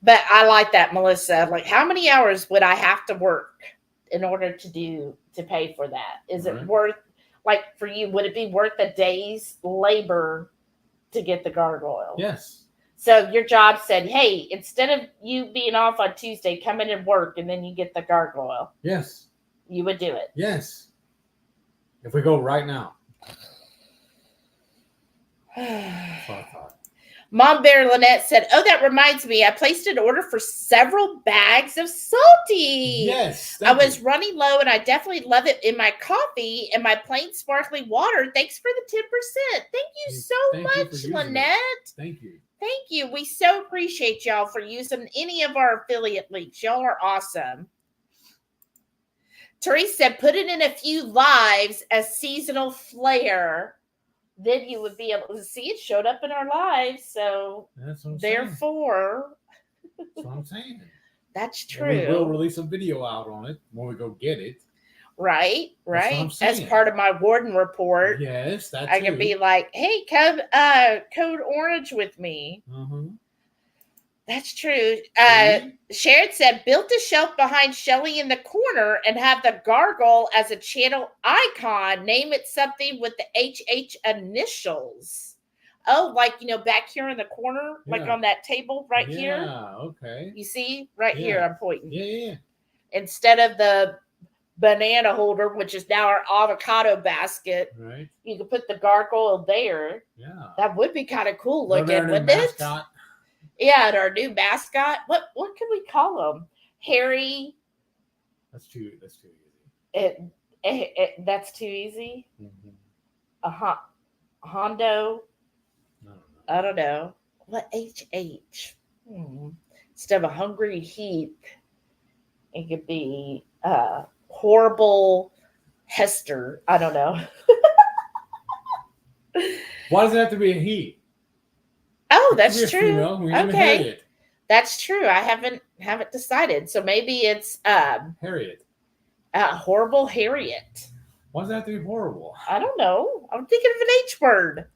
[SPEAKER 1] But I like that, Melissa. Like, how many hours would I have to work in order to pay for that? Is it worth, like for you, would it be worth a day's labor to get the gargoyle?
[SPEAKER 2] Yes.
[SPEAKER 1] So your job said, hey, instead of you being off on Tuesday, come in and work and then you get the gargoyle.
[SPEAKER 2] Yes.
[SPEAKER 1] You would do it.
[SPEAKER 2] Yes. If we go right now.
[SPEAKER 1] Mom Bear Lynette said, oh, that reminds me. I placed an order for several bags of salty.
[SPEAKER 2] Yes.
[SPEAKER 1] I was running low and I definitely love it in my coffee and my plain sparkling water. Thanks for the 10%. Thank you so much, Lynette.
[SPEAKER 2] Thank you.
[SPEAKER 1] Thank you. We so appreciate y'all for using any of our affiliate links. Y'all are awesome. Therese said, put it in a few lives as seasonal flair. Then you would be able to see it showed up in our lives. So therefore,
[SPEAKER 2] that's what I'm saying.
[SPEAKER 1] That's true.
[SPEAKER 2] And we will release a video out on it when we go get it.
[SPEAKER 1] Right. As part of my warden report.
[SPEAKER 2] Yes,
[SPEAKER 1] I can be like, hey, come code orange with me. That's true.
[SPEAKER 2] See?
[SPEAKER 1] Sharon said, built a shelf behind Shelly in the corner and have the gargoyle as a channel icon. Name it something with the HH initials. Oh, like, back here in the corner, like
[SPEAKER 2] Yeah.
[SPEAKER 1] on that table right here.
[SPEAKER 2] Yeah, okay.
[SPEAKER 1] You see? Right here,
[SPEAKER 2] Yeah.
[SPEAKER 1] I'm pointing.
[SPEAKER 2] Yeah.
[SPEAKER 1] Instead of the banana holder, which is now our avocado basket,
[SPEAKER 2] Right.
[SPEAKER 1] you can put the gargoyle there.
[SPEAKER 2] Yeah.
[SPEAKER 1] That would be kind of cool
[SPEAKER 2] They're
[SPEAKER 1] looking,
[SPEAKER 2] our new
[SPEAKER 1] wouldn't
[SPEAKER 2] mascot.
[SPEAKER 1] it? Yeah, and our new mascot. What can we call him? Harry.
[SPEAKER 2] That's too easy.
[SPEAKER 1] That's too easy.
[SPEAKER 2] Mm-hmm.
[SPEAKER 1] Hondo. I don't know. What HH? Instead of a hungry heap, it could be horrible Hester. I don't know.
[SPEAKER 2] Why does it have to be a he?
[SPEAKER 1] Oh, that's true.
[SPEAKER 2] Okay,
[SPEAKER 1] that's true. I haven't decided. So maybe it's
[SPEAKER 2] Harriet.
[SPEAKER 1] Horrible Harriet.
[SPEAKER 2] Why does that have to be horrible?
[SPEAKER 1] I don't know. I'm thinking of an H word.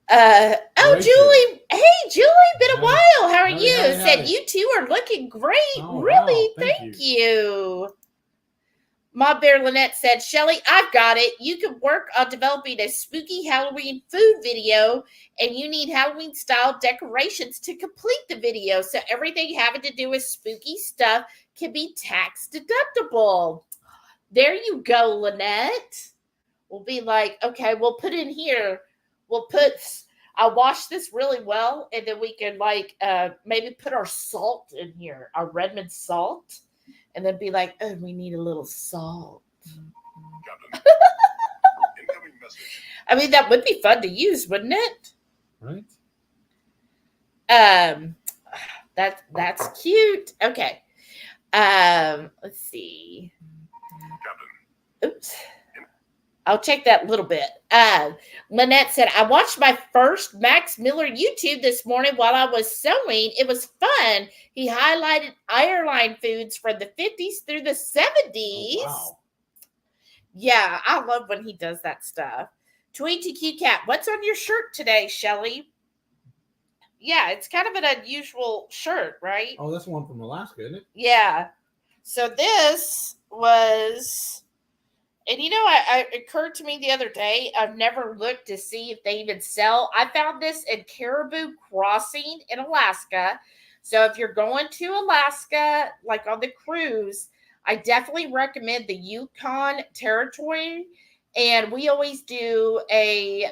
[SPEAKER 1] Julie. Hey, Julie, been a while. How are you? Said you two are looking great.
[SPEAKER 2] Oh,
[SPEAKER 1] really?
[SPEAKER 2] wow,
[SPEAKER 1] Thank you. Ma Bear Lynette said, Shelly, I've got it. You can work on developing a spooky Halloween food video, and you need Halloween style decorations to complete the video. So everything having to do with spooky stuff can be tax deductible. There you go, Lynette. We'll be like, okay, we'll put in here. I'll wash this really well, and then we can maybe put our salt in here, our Redmond salt. And then be like, oh, we need a little salt. I mean, that would be fun to use, wouldn't it?
[SPEAKER 2] Right.
[SPEAKER 1] That's cute. Okay. Let's see. Oops. I'll check that a little bit. Lynette said, I watched my first Max Miller YouTube this morning while I was sewing. It was fun. He highlighted airline foods from the 50s through the 70s. Oh, wow. Yeah, I love when he does that stuff. Tweety Q Cat, what's on your shirt today, Shelly? Yeah, it's kind of an unusual shirt, right?
[SPEAKER 2] Oh, that's one from Alaska, isn't it?
[SPEAKER 1] Yeah. So this was... And it occurred to me the other day, I've never looked to see if they even sell. I found this in Caribou Crossing in Alaska. So if you're going to Alaska, like on the cruise, I definitely recommend the Yukon Territory. And we always do a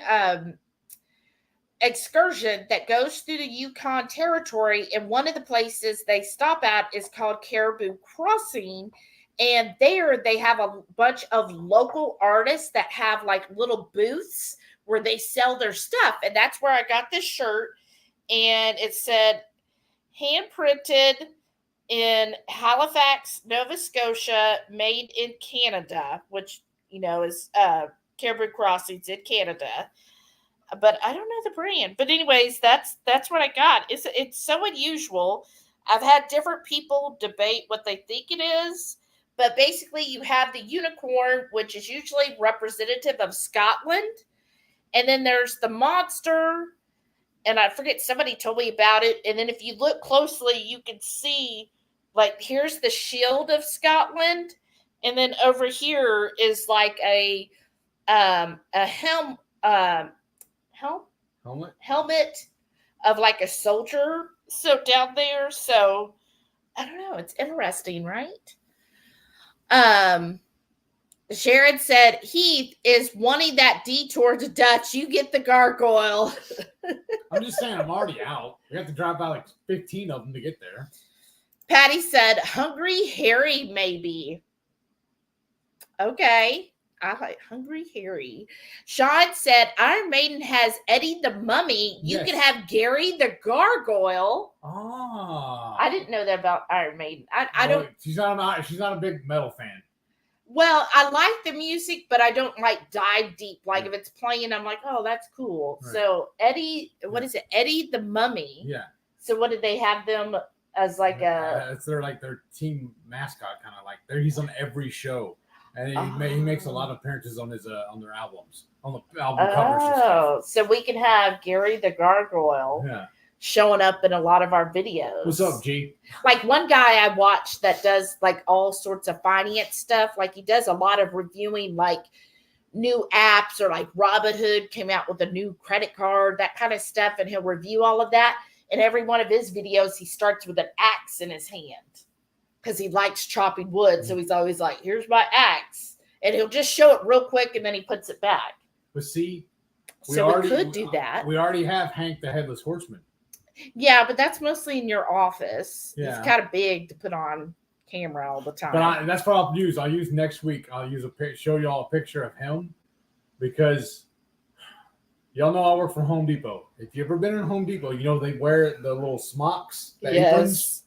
[SPEAKER 1] excursion that goes through the Yukon Territory. And one of the places they stop at is called Caribou Crossing. And there they have a bunch of local artists that have like little booths where they sell their stuff. And that's where I got this shirt. And it said hand printed in Halifax, Nova Scotia, made in Canada, which, is Caribou Crossings in Canada. But I don't know the brand. But anyways, that's what I got. It's so unusual. I've had different people debate what they think it is. But basically, you have the unicorn, which is usually representative of Scotland. And then there's the monster. And I forget, somebody told me about it. And then if you look closely, you can see, like, here's the shield of Scotland. And then over here is like a helmet of like a soldier. So down there. So, I don't know. It's interesting, right? Sharon said Heath is wanting that detour to Dutch. You get the gargoyle.
[SPEAKER 2] I'm just saying, I'm already out. We have to drive by like 15 of them to get there.
[SPEAKER 1] Patty said Hungry Harry, maybe. Okay. I like Hungry Harry. Sean said Iron Maiden has Eddie the Mummy. You can have Gary the Gargoyle.
[SPEAKER 2] Oh.
[SPEAKER 1] I didn't know that about Iron Maiden. I don't.
[SPEAKER 2] She's not a big metal fan.
[SPEAKER 1] Well, I like the music, but I don't like dive deep. Like if it's playing, I'm like, oh, that's cool. Right. So Eddie, what is it? Eddie the Mummy.
[SPEAKER 2] Yeah.
[SPEAKER 1] So what did they have them as like a?
[SPEAKER 2] It's their team mascot, kind of like he's on every show. And he makes a lot of appearances on their albums, on the album covers and stuff.
[SPEAKER 1] So we can have Gary the Gargoyle.
[SPEAKER 2] Yeah.
[SPEAKER 1] showing up in a lot of our videos.
[SPEAKER 2] What's up, G?
[SPEAKER 1] Like one guy I watched that does like all sorts of finance stuff. Like he does a lot of reviewing like new apps, or like Robinhood came out with a new credit card, that kind of stuff. And he'll review all of that. And every one of his videos, he starts with an axe in his hand because he likes chopping wood. So he's always like, here's my axe. And he'll just show it real quick and then he puts it back.
[SPEAKER 2] But see,
[SPEAKER 1] we could do that.
[SPEAKER 2] We already have Hank the Headless Horseman.
[SPEAKER 1] Yeah, but that's mostly in your office.
[SPEAKER 2] Yeah.
[SPEAKER 1] It's kind of big to put on camera all the time.
[SPEAKER 2] But that's what I'll use. I'll use next week. I'll use show y'all a picture of him, because y'all know I work for Home Depot. If you've ever been in Home Depot, you know they wear the little smocks, the aprons.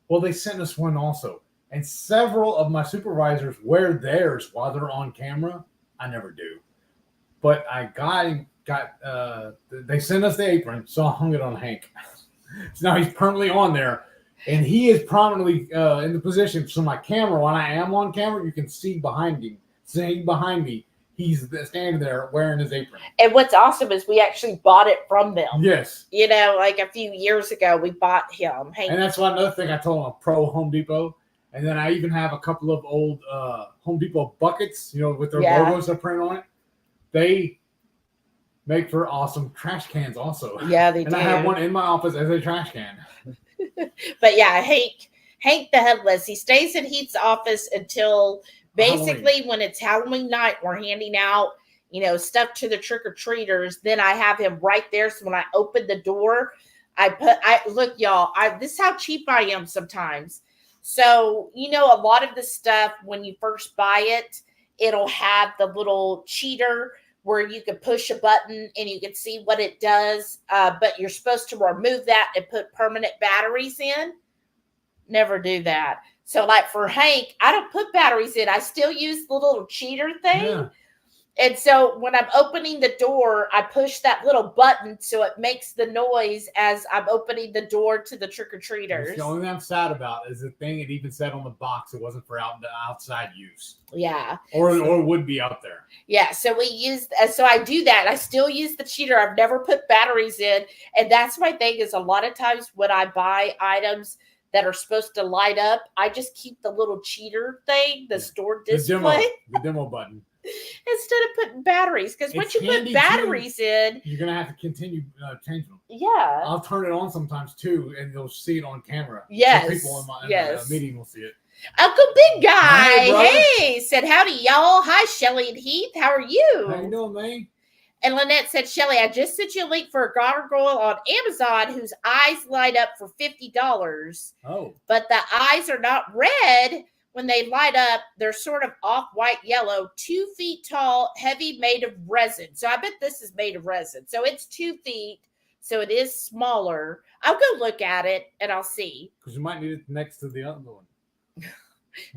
[SPEAKER 2] Well, they sent us one also. And several of my supervisors wear theirs while they're on camera. I never do. But I they sent us the apron, so I hung it on Hank. So now he's permanently on there. And he is prominently in the position. So my camera, when I am on camera, you can see behind him. Sitting behind me, he's standing there wearing his apron.
[SPEAKER 1] And what's awesome is we actually bought it from them.
[SPEAKER 2] Yes.
[SPEAKER 1] You know, like a few years ago, we bought him.
[SPEAKER 2] Hank. And that's another thing I told him, a pro Home Depot. And then I even have a couple of old Home Depot buckets, you know, with their logos that print on it. They make for awesome trash cans also.
[SPEAKER 1] Yeah, they do.
[SPEAKER 2] And I have one in my office as a trash can.
[SPEAKER 1] But yeah, Hank the Headless, he stays in Heath's office until basically Halloween. When it's Halloween night, we're handing out, you know, stuff to the trick-or-treaters. Then I have him right there. So when I open the door, look, y'all, this is how cheap I am sometimes. So, you know, a lot of the stuff, when you first buy it, it'll have the little cheater where you can push a button and you can see what it does. But you're supposed to remove that and put permanent batteries in. Never do that. So like for Hank, I don't put batteries in. I still use the little cheater thing. Yeah. And so when I'm opening the door, I push that little button so it makes the noise as I'm opening the door to the trick-or-treaters.
[SPEAKER 2] The only thing I'm sad about is the thing it even said on the box it wasn't for outside use.
[SPEAKER 1] Yeah.
[SPEAKER 2] Or would be out there.
[SPEAKER 1] Yeah, so I do that. I still use the cheater. I've never put batteries in. And that's my thing, is a lot of times when I buy items that are supposed to light up, I just keep the little cheater thing, the store display.
[SPEAKER 2] The demo button.
[SPEAKER 1] Instead of putting batteries, because once you put batteries in,
[SPEAKER 2] you're gonna have to continue changing them.
[SPEAKER 1] Yeah,
[SPEAKER 2] I'll turn it on sometimes too, and they'll see it on camera.
[SPEAKER 1] Yes,
[SPEAKER 2] so people in my meeting will see it.
[SPEAKER 1] Uncle Big Guy, hey, said howdy, y'all. Hi, Shelly and Heath. How are you?
[SPEAKER 2] How you doing, man?
[SPEAKER 1] And Lynette said, Shelly, I just sent you a link for a gargoyle on Amazon whose eyes light up for $50.
[SPEAKER 2] Oh,
[SPEAKER 1] but the eyes are not red. When they light up, they're sort of off-white yellow, 2 feet tall, heavy, made of resin. So I bet this is made of resin. So it's 2 feet, so it is smaller. I'll go look at it, and I'll see.
[SPEAKER 2] Because you might need it next to the other one.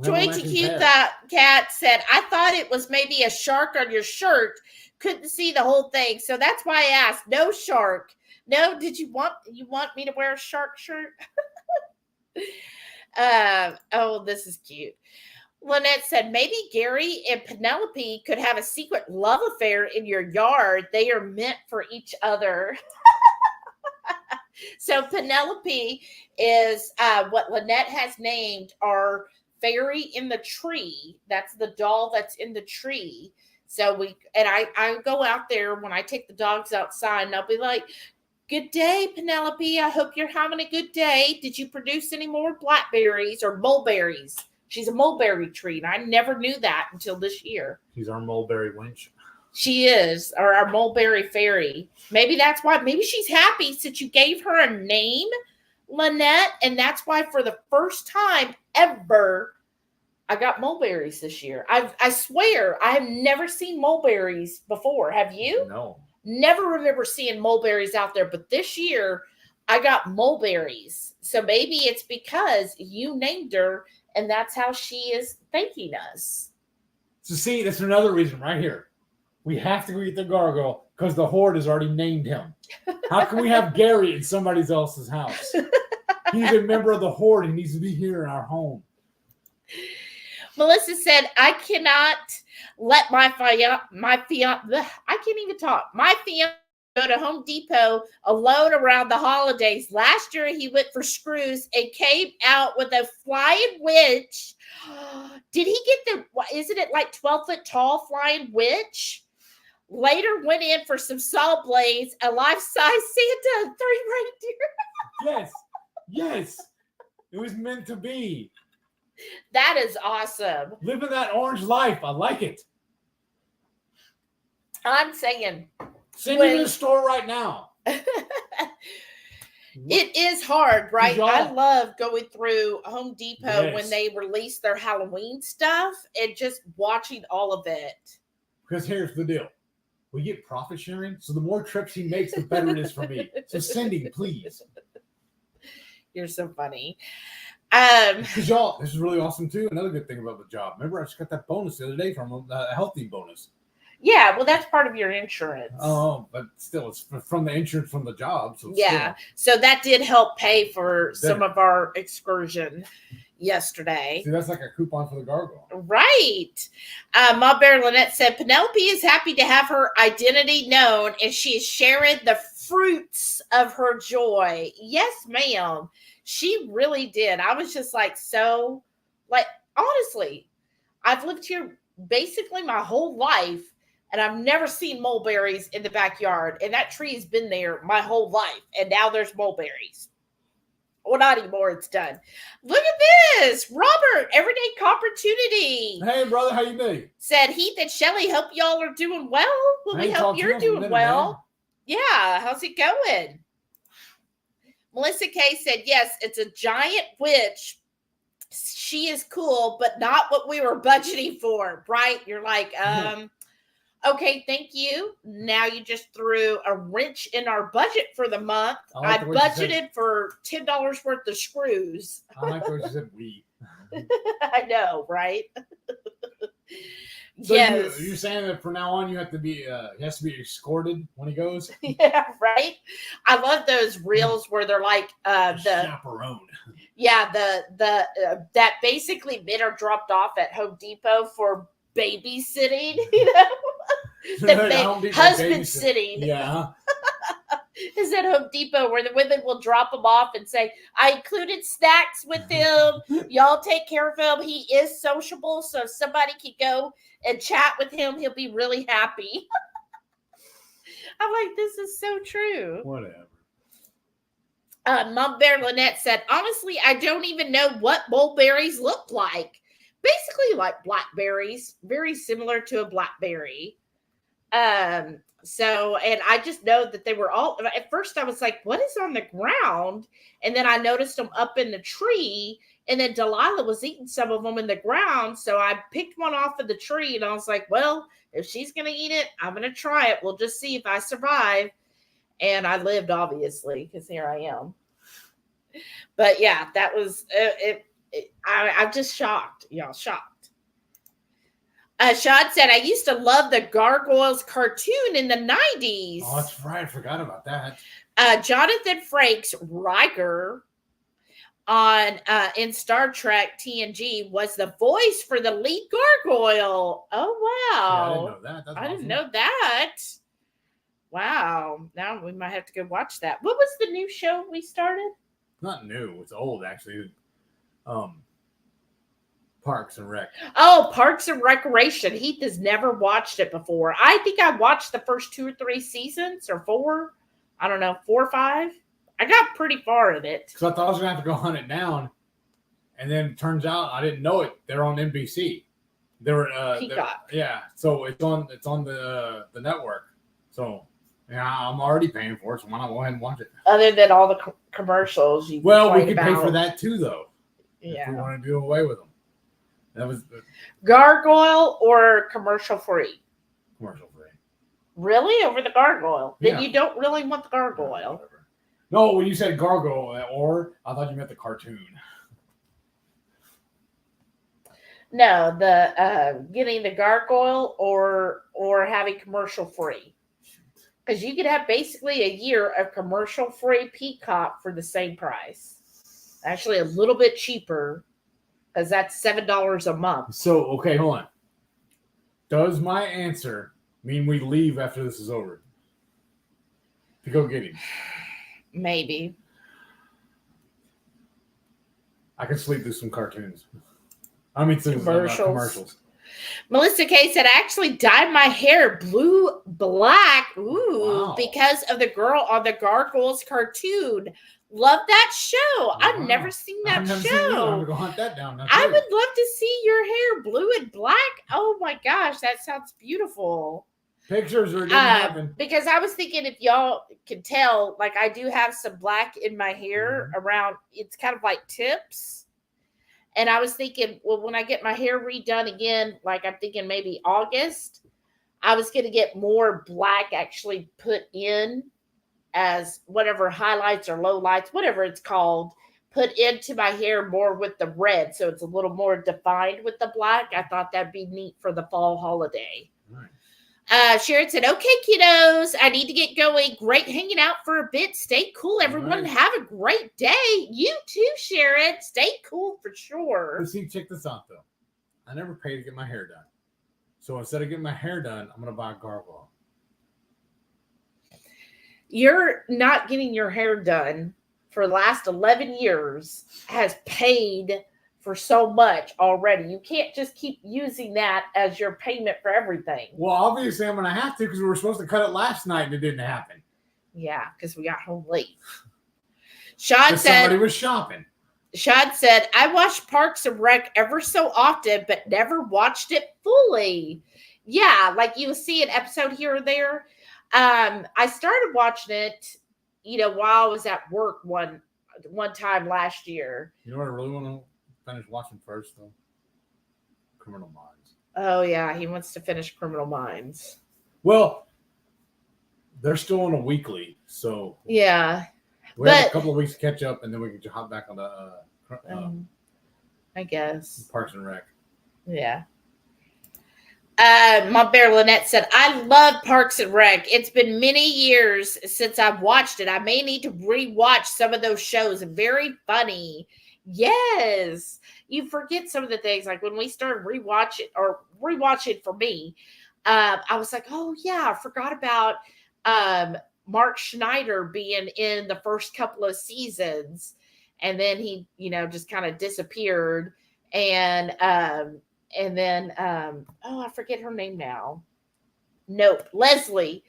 [SPEAKER 1] Joy Cute Cat said, I thought it was maybe a shark on your shirt. Couldn't see the whole thing. So that's why I asked. No shark. No, did you want me to wear a shark shirt? Oh, this is cute. Lynette said, maybe Gary and Penelope could have a secret love affair in your yard. They are meant for each other. So Penelope is what Lynette has named our fairy in the tree. That's the doll that's in the tree. So I go out there when I take the dogs outside, and I'll be like, good day, Penelope. I hope you're having a good day. Did you produce any more blackberries or mulberries? She's a mulberry tree, and I never knew that until this year.
[SPEAKER 2] She's our mulberry wench.
[SPEAKER 1] She is, or our mulberry fairy. Maybe that's why. Maybe she's happy since you gave her a name, Lynette, and that's why for the first time ever, I got mulberries this year. I swear, I have never seen mulberries before. Have you?
[SPEAKER 2] No.
[SPEAKER 1] Never remember seeing mulberries out there, but this year I got mulberries. So maybe it's because you named her and that's how she is thanking us.
[SPEAKER 2] So see, that's another reason right here. We have to go get the gargoyle because the horde has already named him. How can we have Gary in somebody else's house? He's a member of the horde. He needs to be here in our home.
[SPEAKER 1] Melissa said, I cannot let my fiance go to Home Depot alone around the holidays. Last year, he went for screws and came out with a flying witch. Did he get isn't it like 12-foot tall flying witch? Later went in for some saw blades, a life-size Santa, and 3 reindeer.
[SPEAKER 2] Yes. It was meant to be.
[SPEAKER 1] That is awesome.
[SPEAKER 2] Living that orange life. I like it.
[SPEAKER 1] I'm saying.
[SPEAKER 2] Send me to the store right now.
[SPEAKER 1] It is hard, right? I love going through Home Depot when they release their Halloween stuff and just watching all of it.
[SPEAKER 2] Because here's the deal. We get profit sharing, so the more trips he makes, the better it is for me. So send him, please.
[SPEAKER 1] You're so funny.
[SPEAKER 2] Because y'all, this is really awesome too. Another good thing about the job. Remember, I just got that bonus the other day from a healthy bonus.
[SPEAKER 1] Yeah, well, that's part of your insurance.
[SPEAKER 2] Oh, but still, it's from the insurance from the job. So
[SPEAKER 1] yeah, so that did help pay for some of our excursion yesterday.
[SPEAKER 2] See, that's like a coupon for the gargoyle.
[SPEAKER 1] Right. Ma Bear Lynette said, Penelope is happy to have her identity known, and she is sharing the fruits of her joy. Yes, ma'am. She really did. I was just like, honestly, I've lived here basically my whole life, and I've never seen mulberries in the backyard. And that tree has been there my whole life. And now there's mulberries. Well, not anymore. It's done. Look at this. Robert, Everyday Opportunity.
[SPEAKER 2] Hey, brother. How you doing?
[SPEAKER 1] Said Heath and Shelly, hope y'all are doing well. Well, we hope you're doing well. Man. Yeah. How's it going? Melissa Kay said, yes, it's a giant witch. She is cool, but not what we were budgeting for, right? You're like, okay, thank you. Now you just threw a wrench in our budget for the month. I budgeted for $10 worth of screws.
[SPEAKER 2] I like what you said, we.
[SPEAKER 1] I know, right?
[SPEAKER 2] So yes. You're saying that from now on you have to be he has to be escorted when he goes?
[SPEAKER 1] Yeah, right. I love those reels where they're like the
[SPEAKER 2] chaperone.
[SPEAKER 1] Yeah, the that basically men are dropped off at Home Depot for babysitting, you know. Husband sitting.
[SPEAKER 2] Yeah.
[SPEAKER 1] Is at Home Depot where the women will drop him off and say, I included snacks with him. Y'all take care of him. He is sociable, so if somebody could go and chat with him, he'll be really happy. I'm like, this is so true.
[SPEAKER 2] Whatever.
[SPEAKER 1] Mom Bear Lynette said, honestly, I don't even know what mulberries look like. Basically like blackberries, very similar to a blackberry. So, and I just know that they were all, at first I was like, what is on the ground? And then I noticed them up in the tree, and then Delilah was eating some of them in the ground. So I picked one off of the tree, and I was like, well, if she's going to eat it, I'm going to try it. We'll just see if I survive. And I lived, obviously, because here I am. But yeah, that was, I'm just shocked, y'all, shocked. Sean said, I used to love the Gargoyles cartoon in the 90s.
[SPEAKER 2] Oh, that's right. I forgot about that.
[SPEAKER 1] Jonathan Frakes, Riker, on in Star Trek TNG, was the voice for the lead gargoyle. Oh, wow.
[SPEAKER 2] Yeah, I didn't know that. That's
[SPEAKER 1] I
[SPEAKER 2] awesome.
[SPEAKER 1] didn't know that. Wow. Now we might have to go watch that. What was the new show we started?
[SPEAKER 2] Not new. It's old, actually. Parks and Rec.
[SPEAKER 1] Oh, Parks and Recreation. Heath has never watched it before. I think I watched the first 2 or 3 seasons, or 4. I don't know, 4 or 5. I got pretty far in it.
[SPEAKER 2] So I thought I was going to have to go hunt it down. And then it turns out I didn't know it. They're on NBC. They were
[SPEAKER 1] Peacock.
[SPEAKER 2] Yeah. So it's on the network. So yeah, I'm already paying for it. So why not go ahead and watch it?
[SPEAKER 1] Other than all the commercials you
[SPEAKER 2] we could pay for that too, though.
[SPEAKER 1] Yeah.
[SPEAKER 2] If we want to do away with them. That was
[SPEAKER 1] Gargoyle or commercial free?
[SPEAKER 2] Commercial free.
[SPEAKER 1] Really? Over the gargoyle?
[SPEAKER 2] Yeah.
[SPEAKER 1] Then you don't really want the gargoyle.
[SPEAKER 2] No, when you said gargoyle, or I thought you meant the cartoon.
[SPEAKER 1] No, the getting the gargoyle or having commercial free. Because you could have basically a year of commercial free Peacock for the same price. Actually, a little bit cheaper. Because that's $7 a month.
[SPEAKER 2] So, okay, hold on. Does my answer mean we leave after this is over? to go get him.
[SPEAKER 1] Maybe.
[SPEAKER 2] I can sleep through some cartoons. I mean, some commercials.
[SPEAKER 1] Melissa K said, I actually dyed my hair black. Ooh, wow. Because of the girl on the Gargoyles cartoon. Love that show. Wow. I've never seen that show.
[SPEAKER 2] I'm going to hunt that down now.
[SPEAKER 1] I would love to see your hair blue and black. Oh my gosh, that sounds beautiful.
[SPEAKER 2] Pictures are didn't happen.
[SPEAKER 1] Because I was thinking, if y'all can tell, like I do have some black in my hair around, it's kind of like tips. And I was thinking, well, when I get my hair redone again, like I'm thinking maybe August, I was going to get more black actually put in as whatever highlights or lowlights, whatever it's called, put into my hair more with the red. So it's a little more defined with the black. I thought that'd be neat for the fall holiday. Right. Sharon said, okay, kiddos, I need to get going. Great hanging out for a bit. Stay cool, everyone. Right. Have a great day. You too, Sharon. Stay cool for sure.
[SPEAKER 2] But see, check this out, though. I never pay to get my hair done. So instead of getting my hair done, I'm going to buy a gargoyle.
[SPEAKER 1] You're not getting your hair done for the last 11 years has paid for so much already. You can't just keep using that as your payment for everything.
[SPEAKER 2] Well, obviously I'm going to have to because we were supposed to cut it last night and it didn't happen.
[SPEAKER 1] Yeah, because we got home late. Sean said
[SPEAKER 2] somebody was shopping.
[SPEAKER 1] Sean said, I watch Parks and Rec ever so often, but never watched it fully. Yeah, like you see an episode here or there. I started watching it, while I was at work one time last year.
[SPEAKER 2] You know what I really want to finish watching first, though? Criminal Minds.
[SPEAKER 1] Oh, yeah. He wants to finish Criminal Minds.
[SPEAKER 2] Well, they're still on a weekly, so...
[SPEAKER 1] Yeah.
[SPEAKER 2] We have a couple of weeks to catch up, and then we can hop back on the...
[SPEAKER 1] I guess.
[SPEAKER 2] Parks and Rec.
[SPEAKER 1] Yeah. My bear Lynette said, I love Parks and Rec. It's been many years since I've watched it. I may need to rewatch some of those shows. Very funny. Yes. You forget some of the things. Like when we started rewatching for me, I was like, oh yeah, I forgot about Mark Schneider being in the first couple of seasons. And then he, just kind of disappeared. And then, I forget her name now. Nope. Leslie,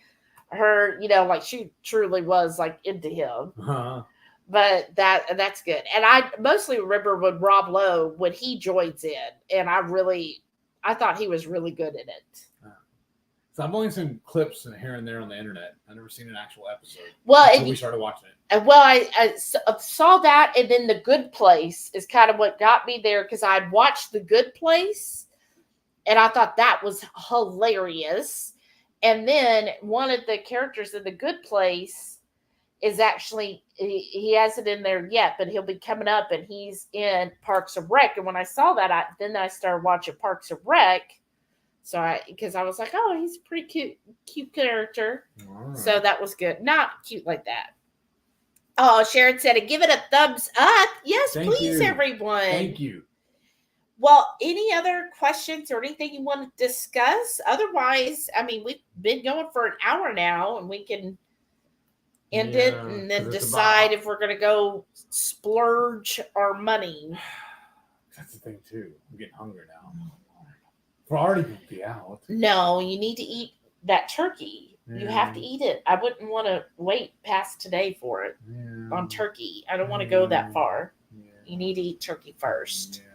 [SPEAKER 1] her, like she truly was like into him. Uh-huh. But that's good. And I mostly remember when Rob Lowe, when he joins in, and I thought he was really good in it.
[SPEAKER 2] So I've only seen clips here and there on the internet. I've never seen an actual episode.
[SPEAKER 1] Well,
[SPEAKER 2] until we started watching it.
[SPEAKER 1] Well, I saw that, and then The Good Place is kind of what got me there because I'd watched The Good Place, and I thought that was hilarious. And then one of the characters in The Good Place is actually, he hasn't in there yet, but he'll be coming up, and he's in Parks and Rec. And when I saw that, I started watching Parks and Rec. So because I was like, oh, he's a pretty cute character. Right. So that was good. Not cute like that. Oh, Sharon said, give it a thumbs up. Yes,
[SPEAKER 2] Thank
[SPEAKER 1] please,
[SPEAKER 2] you.
[SPEAKER 1] Everyone.
[SPEAKER 2] Thank you.
[SPEAKER 1] Well, any other questions or anything you want to discuss? Otherwise, I mean, we've been going for an hour now, and we can end it and then decide if we're going to go splurge our money.
[SPEAKER 2] That's the thing, too. I'm getting hungry now. We're already going to be out.
[SPEAKER 1] No, you need to eat that turkey. Yeah. You have to eat it. I wouldn't want to wait past today for it on turkey. I don't want to go that far. Yeah. You need to eat turkey first. Yeah.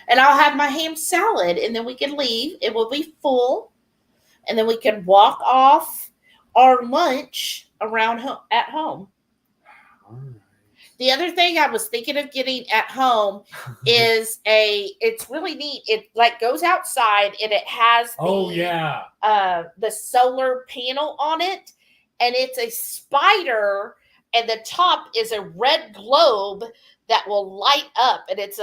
[SPEAKER 1] And I'll have my ham salad, and then we can leave. It will be full, and then we can walk off our lunch around at home. All right. The other thing I was thinking of getting at home is it's really neat. It like goes outside and it has the solar panel on it, and it's a spider, and the top is a red globe that will light up, and it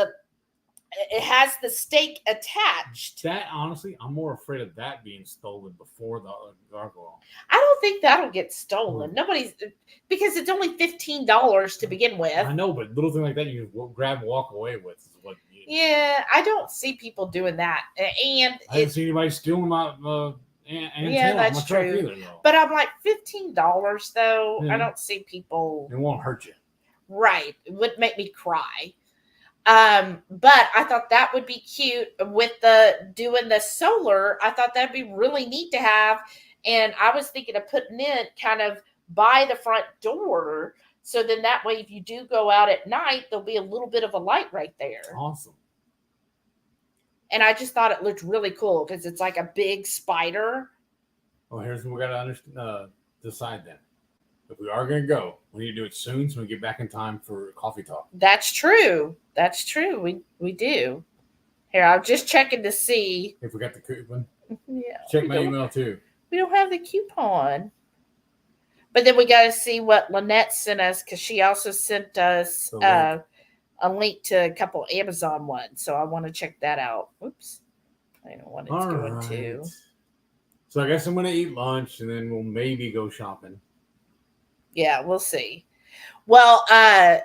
[SPEAKER 1] has the stake attached.
[SPEAKER 2] That, honestly, I'm more afraid of that being stolen before the gargoyle.
[SPEAKER 1] I don't think that'll get stolen. Because it's only $15 to begin with.
[SPEAKER 2] I know, but little thing like that you can grab and walk away with is what.
[SPEAKER 1] Yeah, I don't see people doing that. And
[SPEAKER 2] I didn't see anybody stealing them out And
[SPEAKER 1] Yeah,
[SPEAKER 2] tail
[SPEAKER 1] that's
[SPEAKER 2] on my truck
[SPEAKER 1] true.
[SPEAKER 2] either, though.
[SPEAKER 1] But I'm like $15 though.
[SPEAKER 2] Yeah.
[SPEAKER 1] I don't see people.
[SPEAKER 2] It won't hurt you.
[SPEAKER 1] Right. It would make me cry. But I thought that would be cute with the doing the solar. I thought that'd be really neat to have. And I was thinking of putting it kind of by the front door. So then that way, if you do go out at night, there'll be a little bit of a light right there.
[SPEAKER 2] Awesome.
[SPEAKER 1] And I just thought it looked really cool because it's like a big spider.
[SPEAKER 2] Well, here's what we got to decide then. If we are going to go, we need to do it soon so we get back in time for coffee talk.
[SPEAKER 1] That's true. That's true. We do. Here, I'm just checking to see.
[SPEAKER 2] If we got the coupon.
[SPEAKER 1] Yeah.
[SPEAKER 2] Check my email too.
[SPEAKER 1] We don't have the coupon. But then we got to see what Lynette sent us because she also sent us a link to a couple Amazon ones. So I want to check that out. Oops. I don't know what it's going to.
[SPEAKER 2] So I guess I'm going to eat lunch and then we'll maybe go shopping.
[SPEAKER 1] Yeah, we'll see. Well, I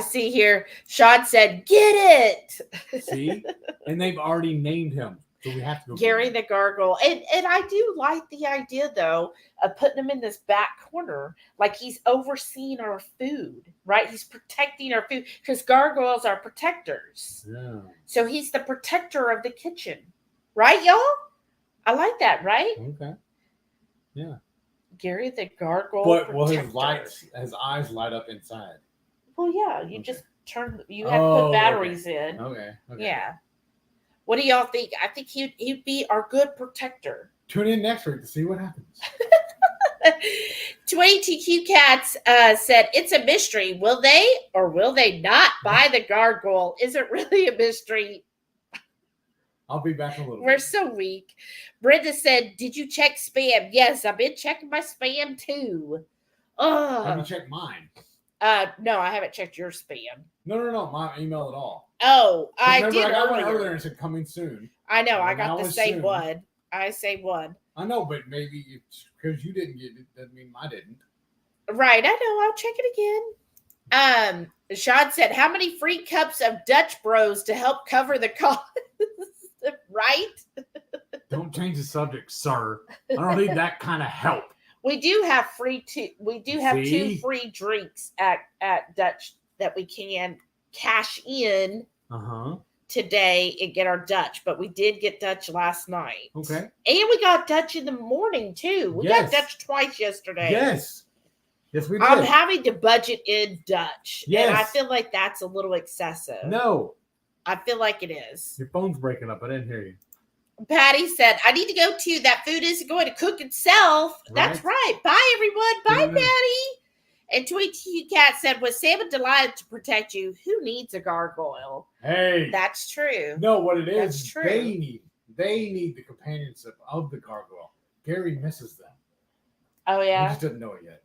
[SPEAKER 1] see here, Sean said, get it.
[SPEAKER 2] See? And they've already named him. So we have to go.
[SPEAKER 1] Gary the Gargoyle. And I do like the idea, though, of putting him in this back corner. Like he's overseeing our food, right? He's protecting our food because gargoyles are protectors.
[SPEAKER 2] Yeah.
[SPEAKER 1] So he's the protector of the kitchen. Right, y'all? I like that, right?
[SPEAKER 2] Okay. Yeah.
[SPEAKER 1] Gary the Gargoyle.
[SPEAKER 2] But will his eyes light up inside?
[SPEAKER 1] Well, yeah. You just turn, you have to put batteries in.
[SPEAKER 2] Okay.
[SPEAKER 1] Yeah. What do y'all think? I think he'd be our good protector.
[SPEAKER 2] Tune in next week to see what happens.
[SPEAKER 1] 22Q Cats said, it's a mystery. Will they or will they not buy the gargoyle? Is it really a mystery?
[SPEAKER 2] I'll be back a little
[SPEAKER 1] We're
[SPEAKER 2] bit.
[SPEAKER 1] so weak. Brenda said, did you check spam? Yes, I've been checking my spam too.
[SPEAKER 2] Have you checked mine?
[SPEAKER 1] No, I haven't checked your spam.
[SPEAKER 2] No, my email at all.
[SPEAKER 1] Oh, I
[SPEAKER 2] Remember,
[SPEAKER 1] did
[SPEAKER 2] I got one
[SPEAKER 1] earlier.
[SPEAKER 2] earlier and said coming soon.
[SPEAKER 1] I know, I
[SPEAKER 2] Well,
[SPEAKER 1] got
[SPEAKER 2] now
[SPEAKER 1] the
[SPEAKER 2] it's
[SPEAKER 1] same
[SPEAKER 2] soon.
[SPEAKER 1] one. I say one.
[SPEAKER 2] I know, but maybe it's because you didn't get it doesn't mean I didn't.
[SPEAKER 1] Right, I know. I'll check it again. Sean said, how many free cups of Dutch Bros to help cover the cost? Right?
[SPEAKER 2] Don't change the subject, sir. I don't need that kind of help.
[SPEAKER 1] We do have two
[SPEAKER 2] See?
[SPEAKER 1] free drinks at Dutch that we can cash in today and get our Dutch, but we did get Dutch last night.
[SPEAKER 2] Okay.
[SPEAKER 1] And we got Dutch in the morning too. We got Dutch twice yesterday.
[SPEAKER 2] Yes, we did.
[SPEAKER 1] I'm having to budget in Dutch.
[SPEAKER 2] Yes.
[SPEAKER 1] And I feel like that's a little excessive.
[SPEAKER 2] No.
[SPEAKER 1] I feel like it is.
[SPEAKER 2] Your phone's breaking up. I didn't hear you.
[SPEAKER 1] Patty said, I need to go too. That food isn't going to cook itself.
[SPEAKER 2] Right.
[SPEAKER 1] That's right. Bye, everyone. Bye, Patty. And Tweety Cat said, was Sam and Delilah to protect you? Who needs a gargoyle?
[SPEAKER 2] Hey.
[SPEAKER 1] That's true.
[SPEAKER 2] No, what it is,
[SPEAKER 1] That's true.
[SPEAKER 2] they need the companionship of the gargoyle. Gary misses them.
[SPEAKER 1] Oh,
[SPEAKER 2] He
[SPEAKER 1] yeah?
[SPEAKER 2] just doesn't know it yet.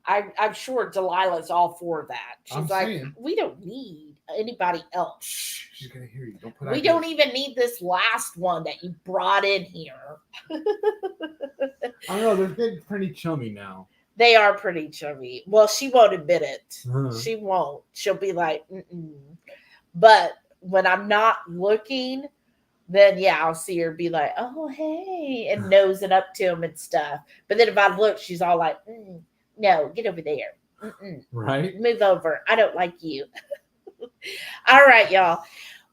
[SPEAKER 1] I'm sure Delilah's all for that. She's
[SPEAKER 2] I'm
[SPEAKER 1] like,
[SPEAKER 2] saying.
[SPEAKER 1] we don't need anybody else.
[SPEAKER 2] Shh, she's going to hear you. Don't put
[SPEAKER 1] We don't even need this last one that you brought in here.
[SPEAKER 2] I don't know. They're getting pretty chummy now.
[SPEAKER 1] They are pretty chummy. Well, she won't admit it.
[SPEAKER 2] Uh-huh.
[SPEAKER 1] She won't. She'll be like, mm-mm. But when I'm not looking, then yeah, I'll see her be like, oh, hey, and nosing up to him and stuff. But then if I look, she's all like, no, get over there. Mm-mm.
[SPEAKER 2] Right?
[SPEAKER 1] Move over. I don't like you. All right, y'all.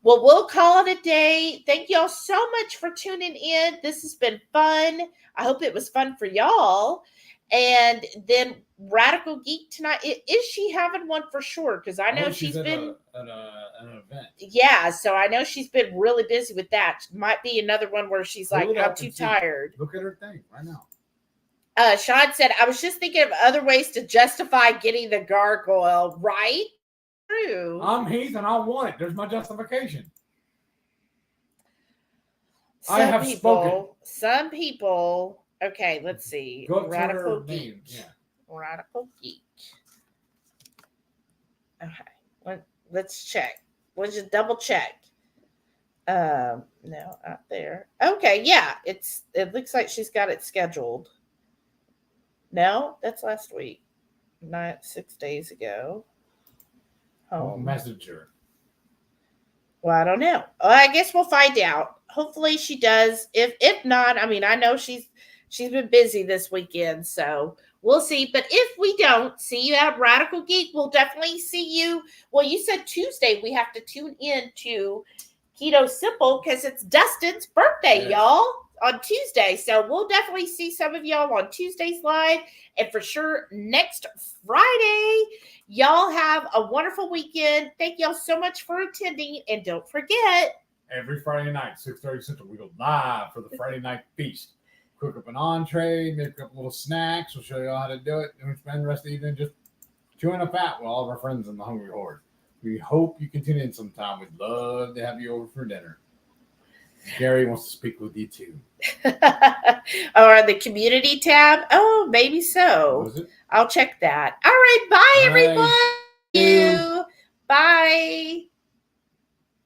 [SPEAKER 1] Well, we'll call it a day. Thank y'all so much for tuning in. This has been fun. I hope it was fun for y'all. And then Radical Geek tonight. Is she having one for sure? Because I know she's been
[SPEAKER 2] at an event.
[SPEAKER 1] Yeah, so I know she's been really busy with that. Might be another one where she's like, I'm too tired.
[SPEAKER 2] Look at her thing right now.
[SPEAKER 1] Sean said, I was just thinking of other ways to justify getting the gargoyle, right? True.
[SPEAKER 2] I'm Heath and I want it. There's my justification. I have spoken.
[SPEAKER 1] Some people. Okay, let's see.
[SPEAKER 2] Go up to
[SPEAKER 1] Radical
[SPEAKER 2] her
[SPEAKER 1] Geek.
[SPEAKER 2] name. Yeah.
[SPEAKER 1] Radical Geek. Okay, let's check. Let's just double check. No, not there. Okay, yeah, it looks like she's got it scheduled. No, that's last week. Not 6 days ago.
[SPEAKER 2] Messenger.
[SPEAKER 1] Well, I don't know. I guess we'll find out. hopefully she does. If not, I mean, I know she's been busy this weekend, so we'll see. But if we don't see you at Radical Geek, we'll definitely see you. Well, you said Tuesday. We have to tune in to Keto Simple because it's Dustin's birthday, y'all, on Tuesday. So we'll definitely see some of y'all on Tuesday's live, and for sure next Friday. Y'all have a wonderful weekend. Thank y'all so much for attending, and don't forget,
[SPEAKER 2] every Friday night, 6:30 Central, we go live for the Friday night feast. Cook up an entree, make up little snacks. We'll show you how to do it. And we spend the rest of the evening just chewing a fat with all of our friends in the Hungry Horde. We hope you can tune in sometime. We'd love to have you over for dinner. Gary wants to speak with you too.
[SPEAKER 1] Or the community tab. Oh, maybe so.
[SPEAKER 2] Was it?
[SPEAKER 1] I'll check that. All right. Bye, everyone. Bye.